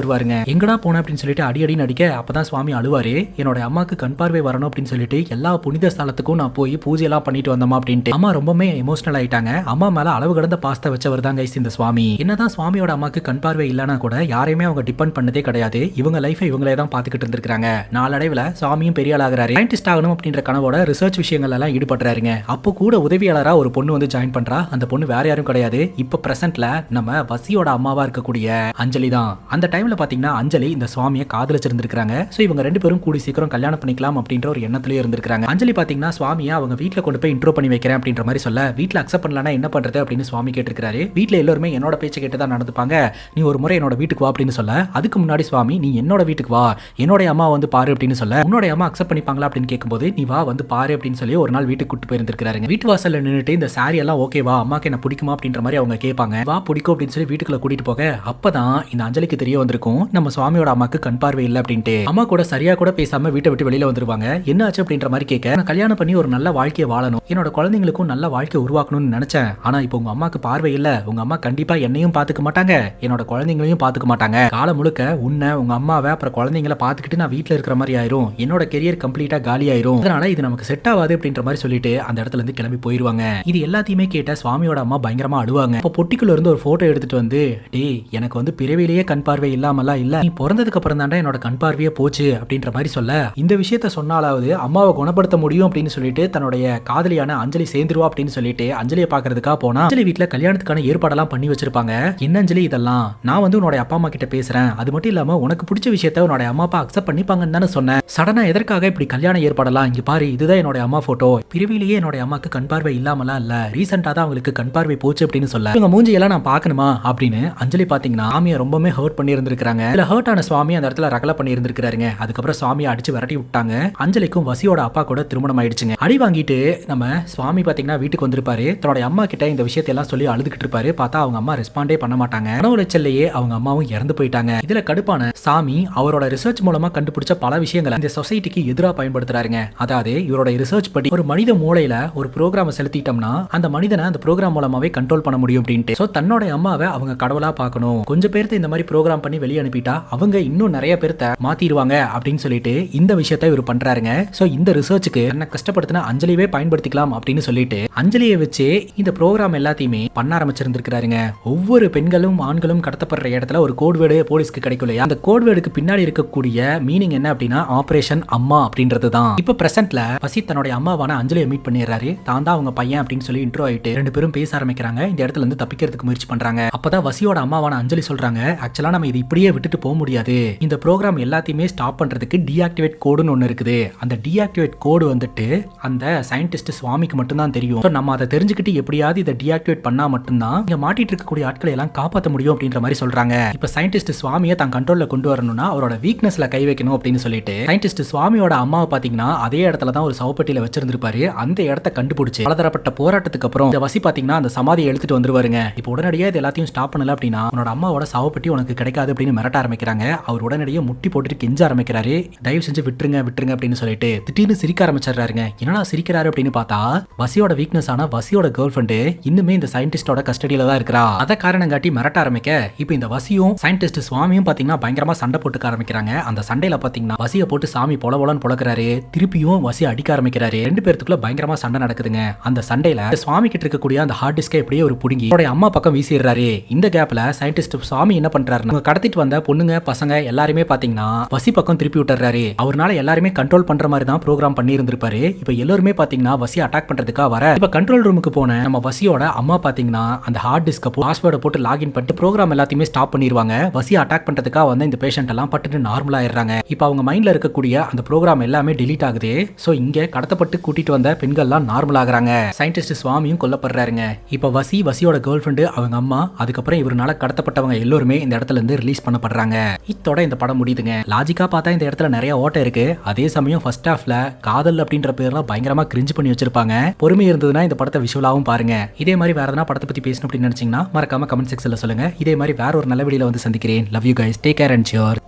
வருவாருங்க. எங்கடா போன அப்படின்னு சொல்லிட்டு அடி நடிக்க அப்பதான் சுவாமி அழுவாரு. என்னோட அம்மாக்கு கண் பார்வை வரணும் அப்படின்னு சொல்லிட்டு எல்லா புனித ஸ்தலத்துக்கும் நான் போய் பூஜை எல்லாம் பண்ணிட்டு வந்தோமா அப்படின்ட்டு. அம்மா ரொம்பவே எமோஷனல் ஆயிட்டாங்க. அம்மா மேல அளவு கடந்த பாசத்தை வச்சவர் தான் கைஸ் இந்த சுவாமி. என்னதான் சுவாமியோட அம்மாக்கு கண் பார்வை இல்லனா கூட யாரையுமே அவங்க டிபெண்ட் பண்ணதே கிடையாது. இவங்க லைஃபை இவங்களே தான் பாத்துக்கிட்டு இருந்திருக்காங்க. நாளடைவுல சுவாமியும் பெரிய ஆளாகிறாரு. சயின்டிஸ்ட் ஆகணும் அப்படின்ற கனவோட ரிசர்ச் விஷயங்கள் எல்லாம் ஈடுபடுறாருங்க. அப்போ கூட உதவியாளரா ஒரு பொண்ணு வந்து ஜாயின் பண்றா. அந்த பொண்ணு வேற யாரும் கிடையாது, இப்ப பிரசன்ட்ல நம்ம வசியோட அம்மாவா இருக்கக்கூடிய அஞ்சலி தான். அந்த டைம்ல பாத்தீங்கன்னா அஞ்சலி இந்த சுவாமியை காதலிச்சிருந்திருக்காங்க. சோ இவங்க ரெண்டு பேரும் கூடி சீக்கிரம் கல்யாணம் பண்ணிக்கலாம் அப்படின்ற ஒரு எண்ணத்திலேயே இருந்திருக்காங்க. அஞ்சலி பாத்தீங்கன்னா சுவாமியை அவங்க வீட்டுல கொண்டு போய் இன்ட்ரோ பண்ணி வைக்கிறேன் அப்படின்ற மாதிரி சொல்ல, வீட்டுல அக்செப்ட் பண்ணலனா என்ன பண்றது அப்படின்னு சுவாமி கேட்டிருக்காரு. வீட்டுல எல்லாருமே என்னோட பேச்சை கேட்டு தான் நடந்துப்பாங்க, நீ ஒரு முறை என்னோட வீட்டுக்கு வா அப்படின்னு சொல்ல, அதுக்கு முன்னாடி சுவாமி நீ என்னோட வீட்டுக்கு வா, என்னோட அம்மா வந்து பாரு அப்படின்னு சொல்ல, உன்னோட அம்மா அக்செப்ட் பண்ணிப்பாங்களா அப்படின்னு கேட்கும்போது நீ வா வந்து பாரு அப்படின்னு சொல்லி ஒரு நாள் வீட்டுக்கு கூட்டு போயிருந்திருக்காருங்க. வீட்டு வாசல்ல நின்னுட்டு இந்த சாரி எல்லாம் ஓகேவா, அம்மாக்கு என்ன பிடிக்குமா அப்படின்ற மாதிரி அவங்க கேட்பாங்க. வா பிடிக்கும் அப்படின்னு சொல்லி வீட்டுக்குள்ள கூட்டிட்டு போக அப்பதான் இந்த அஞ்சலிக்கு தெரிய வந்திருக்கும் நம்ம சுவாமியோட அம்மாக்கு கண் பார்வை இல்லை அப்படின்ட்டு. அம்மா கூட சரியா கூட பேசாம வீட்டை விட்டு வெளியில வந்துருவாங்க. என்ன ஆச்சு அப்படின்ற மாதிரி கேட்க, நான் கல்யாணம் பண்ணி ஒரு நல்ல வாழ்க்கையை வாழணும், என்னோட குழந்தைங்களுக்கும் நல்ல வாழ்க்கை உருவாக்கணும்னு நினைச்சேன். ஆனா இப்போ உங்க அம்மாக்கு பார்வை இல்ல, உங்க அம்மா கண்டிப்பா என்னையும் பாத்துக்க மாட்டாங்க, என்னோட குழந்தைங்களையும் பாத்துக்க மாட்டாங்க. காலம் முழுக்க உன்னை உங்க அம்மாவை அப்புறம் குழந்தைங்களை பாத்துக்கிட்டு நான் வீட்டுல இருக்கிற மாதிரி ஆயிரும், என்னோட கெரியர் கம்ப்ளீட்டா காலி ஆயிரும், அதனால இது நமக்கு செட் ஆகாது அப்படின்ற மாதிரி சொல்லிட்டு அந்த இடத்துல இருந்து கிளம்பி போயிருவாங்க. இது எல்லாத்தையுமே கேட்ட சுவாமியோட அம்மா பயங்கரமா அழுவாங்க. இப்போ பொட்டிக்குள்ள இருந்து ஒரு போட்டோ எடுத்துட்டு வந்து, டேய் எனக்கு வந்து பிறவிலேயே கண் பார்வை இல்லாமலாம் இல்ல, நீ பிறந்ததுக்கு அப்புறம் தாண்டா என்னோட கண் பார்வையே போச்சு அப்படின்ற மாதிரி சொல்ல, இந்த விஷயத்த சொன்னாலாவது அம்மாவை குணப்படுத்த முடியும் அப்படின்னு சொல்லிட்டு தன்னுடைய காதலியான அஞ்சலி சேர்ந்துருவா அப்படின்னு சொல்லிட்டு அஞ்சலியை பாக்குறதுக்காக போனா, அஞ்சலி வீட்டுல கல்யாணத்துக்கான ஏற்பாடெல்லாம் பண்ணி வச்சிருப்பாங்க. என்ன அஞ்சலி இதெல்லாம், நான் வந்து உன்னோட அப்பா அம்மா கிட்ட பேசுறேன், அது மட்டும் இல்லாம உனக்கு பிடிச்ச விஷயத்த உன்னோட அம்மா அப்பா அக்செப்ட் பண்ணிப்பாங்கன்னு தானே சொன்னேன், சடனா எதற்காக இப்படி கல்யாண ஏற்பாடெல்லாம், இங்க பாரு இதுதான் என்னோட அம்மா போட்டோ, பிரிவிலேயே என்னோட அம்மாக்கு கண் பார்வை இல்லாமலாம் இல்ல, ரீசெண்டா தான் அவங்களுக்கு கண் பார்வை போச்சு அப்படின்னு சொல்ல, இவங்க மூஞ்சியெல்லாம் நான் பாக்கணுமா அப்படின்னு அஞ்சலி பாத்தீங்கன்னா சாமியை ரொம்பவே ஹர்ட் பண்ணி இருந்திருக்காங்க. இதுல ஹர்ட் ஆன சுவாமி அந்த இடத்துல ரகலை பண்ணி இருந்திருக்காருங்க. அதுக்கப்புறம் சுவாமியை அடிச்சு விரட்டி விட்டாங்க. அஞ்சலிக்கும் வசியோட அப்பா கூட திருமணம் ஆயிடுச்சுங்க. அடி வாங்கிட்டு நம்ம சுவாமி பாத்தீங்கன்னா வீட்டுக்கு வந்திருப்பாரு. தன்னோட அம்மா கிட்ட இந்த விஷயத்தை எல்லாம் சொல்லி அழுதுகிட்டு இருப்பாரு. பார்த்தா அவங்க அம்மா ரெஸ்பாண்டே பண்ண மாட்டாங்க. மன உளைச்சல்லையே அவங்க அம்மாவும் இறந்து போயிட்டாங்க. இதுல கடுப்பான சாமி அவரோட ரிசர்ச் மூலமா கண்டுபிடிச்ச பல விஷயங்களை இந்த சொசைட்டிக்கு எதிராக பயன்படுத்துறாருங்க. அதாவது இவரோட ரிசர்ச் படி ஒரு மனித மூளையில ஒரு ப்ரோக்ராம் செலுத்திட்டோம்னா அந்த மனிதனை அந்த ப்ரோக்ராம் மூலமாவே கண்ட்ரோல் பண்ண முடியும் அப்படின்ட்டு. சோ தன்னோட அம்மாவை அவங்க கடவுளா பார்க்கணும், கொஞ்சம் பேர்த்து இந்த மாதிரி ப்ரோக்ராம் பண்ணி வெளியே அனுப்பிட்டா அவங்க இன்னும் நிறைய பேர்த்த மாத்திடுவாங்க அப்படின்னு சொல்லிட்டு இந்த விஷயத்தை இவர் பண்றாருங்க. சோ இந்த ரிசர்ச்சுக்கு என்ன கஷ்டப்படுத்தின அஞ்சலியே பயன்படுத்திக்கலாம் அப்படின்னு சொல்லிட்டு அஞ்சலியை வச்சு இந்த ப்ரோக்ராம் எல்லாத்தையுமே பண்ண ஆரம்பிச்சிருந்திருக்காருங்க. ஒவ்வொரு பெண்களும் ஆண்களும் கடத்தப்படுற இடத்துல ஒரு கோட் வேர்டு போலீஸ்க்கு கிடைக்கும் இல்லையா, அந்த கோட் வேர்டுக்கு பின்னாடி இருக்கக்கூடிய மீனிங் என்ன அப்படின்னா ஆபரேஷன் அம்மா அப்படின்றது தான். இப்ப பிரசன்ட்ல வசி தன்னுடைய அம்மாவான அஞ்சலியை மீட் பண்ணிடுறாரு. தான் தான் அவங்க பையன் அப்படின்னு சொல்லி இன்ட்ரோ ஆயிட்டு ரெண்டு பேரும் பேச ஆரம்பிக்கிறாங்க. இந்த இடத்துல இருந்து தப்பிக்கிறதுக்கு முயற்சி பண்றாங்க. அப்பதான் வசியோட அம்மாவான அஞ்சலி சொல்றாங்க, ஆக்சுவலா நம்ம இது இப்படியே விட்டுட்டு போக முடியாது, இந்த ப்ரோக்ராம் எல்லாத்தையுமே ஸ்டாப் பண்றதுக்கு டீஆக்டிவேட் கோடுன்னு ஒன்னு இருக்குது. அந்த டீஆக்டிவேட் கோடு வந்துட்டு அந்த சயின்டிஸ்ட் சுவாமிக்கு மட்டும் தான் தெரியும். நம்ம அதை தெரிஞ்சுக்கிட்டு எப்படியாவது இதை டீஆக்டிவேட் பண்ணா மட்டும்தான் இங்க மாட்டிட்டு இருக்கக்கூடிய ஆட்களை எல்லாம் காப்பாற்ற முடியும் அப்படின்ற மாதிரி சொல்றாங்க. இப்ப சயின்டிஸ்ட் சுவாமியை தான் கண்ட்ரோல்ல கொண்டு வரணும்னா அவரோட வீக்னஸ்ல கை வைக்கணும் அப்படின்னு சொல்லிட்டு சயின்டிஸ்ட் சுவாமியோட அம்மாவை பாத்தீங்கன்னா அதே இடத்துல தான் ஒரு சவப்பட்டியில வச்சிருந்திருப்பாரு. அந்த இடத்தை கண்டுபிடிச்சு பலதரப்பட்ட போராட்டத்துக்கு அப்புறம் இந்த வசி பாத்தீங்கன்னா அந்த சமாதியை எடுத்துட்டு வந்துருவாருங்க. இப்போ உடனடியாக இது எல்லாத்தையும் ஸ்டாப் பண்ணல அப்படின்னா உன்னோட அம்மாவோட சவப்பட்டி உனக்கு கிடைக்காது அப்படின்னு மிரட்ட ஆரம்பிக்கிறாங்க. அவர் உடனடியாக முட்டி போட்டுட்டு கெஞ்ச ஆரம்பிக்கிறாரு, தயவு செஞ்சு விட்டுருங்க விட்டுருங்க அப்படின்னு சொல்லிட்டு திடீர்னு சிரிக்க ஆரம்பிச்சிடுறாருங்க. என்னடா சிரிக்கிறாரு அப்படின்னு பார்த்தா வசியோட வீக்னஸ் ஆன வசியோட கேர்ள் ஃப்ரெண்டு இன்னுமே இந்த சயின்டிஸ்டோட கஸ்டடியில தான் இருக்கிறா. அதை காரணம் காட்டி மிரட்ட ஆரம்பிக்க இப்போ இந்த வசியும் சயின்டிஸ்ட் சுவாமியும் பாத்தீங்கன்னா பயங்கரமா சண்டை போட்டுக்க ஆரம்பிக்கிறாங்க. அந்த சண்டையில பாத்தீங்கன்னா வசியை போட்டு சாமி பொலபொலன்னு பொழக்கிறாரு, திருப்பியும் வசி அடிக்க ஆரம்பிக்கிறாரு. ரெண்டு பேருக்குள்ள பயங்கரமா சண்டை நடக்குதுங்க. அந்த சண்டையில சுவாமி கிட்ட இருக்கக்கூடிய அந்த ஹார்ட் டிஸ்கை எப்படியே ஒரு புடுங்கி அம்மா பக்கம் வீசிடுறாரு. இந்த கேப்ல சயின்டிஸ்ட் சுவாமி என்ன பண்றாரு, கடத்திட்டு வந்த பொண்ணுங்க பசங்க எல்லாருமே பாத்தீங்கன்னா வசி பக்கம் திருப்பி விட்டுறாரு. அவர்னால எல்லாருமே கண்ட்ரோல் பண்ற மாதிரி தான் ப்ரோக்ராம் பண்ணி இருந்திருப்பாரு. இப்ப எல்லாருமே பாத்தீங்கன்னா வசி அட்டாக் பண்றதுக்காக வர இப்ப கண்ட்ரோல் ரூமுக்கு போன நம்ம வசியோட அம்மா பாத்தீங்கன்னா அந்த ஹார்ட் டிஸ்க பாஸ்வேர்டை போட்டு லாகின் பண்ணிட்டு ப்ரோக்ராம் எல்லாத்தையுமே ஸ்டாப் பண்ணிடுவாங்க. வசி அட்டாக் பண்றதுக்காக வந்து இந்த பேஷண்ட் எல்லாம் பட்டுட்டு நார்மலா ஆயிடுறாங்க. இப்ப அவங்க மைண்ட்ல இருக்கக்கூடிய அந்த ப்ரோக்ராம் எல்லாமே டிலீட் ஆகுது. சோ இங்க கடத்தப்பட்டு கூட்டிட்டு வந்த பெண்கள்லாம் நார்மல் ஆகுறாங்க. சயின்டிஸ்ட் சுவாமியும் கொல்லப்படுறாருங்க. இப்ப வசியோட கேர்ள் ஃப்ரெண்டு அவங்க அம்மா அதுக்கப்புறம் இவரால கடத்தப்பட்டவங்க எல்லாருமே இந்த இடத்துல இருந்து ரிலீஸ் பண்ணப்படுறாங்க. இத்தோட இந்த படம் முடியுதுங்க. லாஜிக்கா பார்த்தா இந்த இடத்துல நிறைய ஓட்டை இருக்கு. அதே சமயம் ஃபர்ஸ்ட் ஹாஃப்ல காதல் அப்படின்ற பேர்ல பயங்கரமா கிரிஞ்சு பண்ணி வச்சிருப்பாங்க. பொறுமை இருந்ததுன்னா இந்த படத்தை விஷுவலாவும் பாருங்க. இதே மாதிரி வேற எதனா படத்தை பத்தி பேசணும் அப்படின்னு நினைச்சீங்கன்னா மறக்காம கமெண்ட் செக்ஷன்ல சொல்லுங்க. இதே மாதிரி வேற ஒரு நல்ல நல்ல வீடியோல வந்து சந்திக்கிறேன். Love you guys, take care and sure.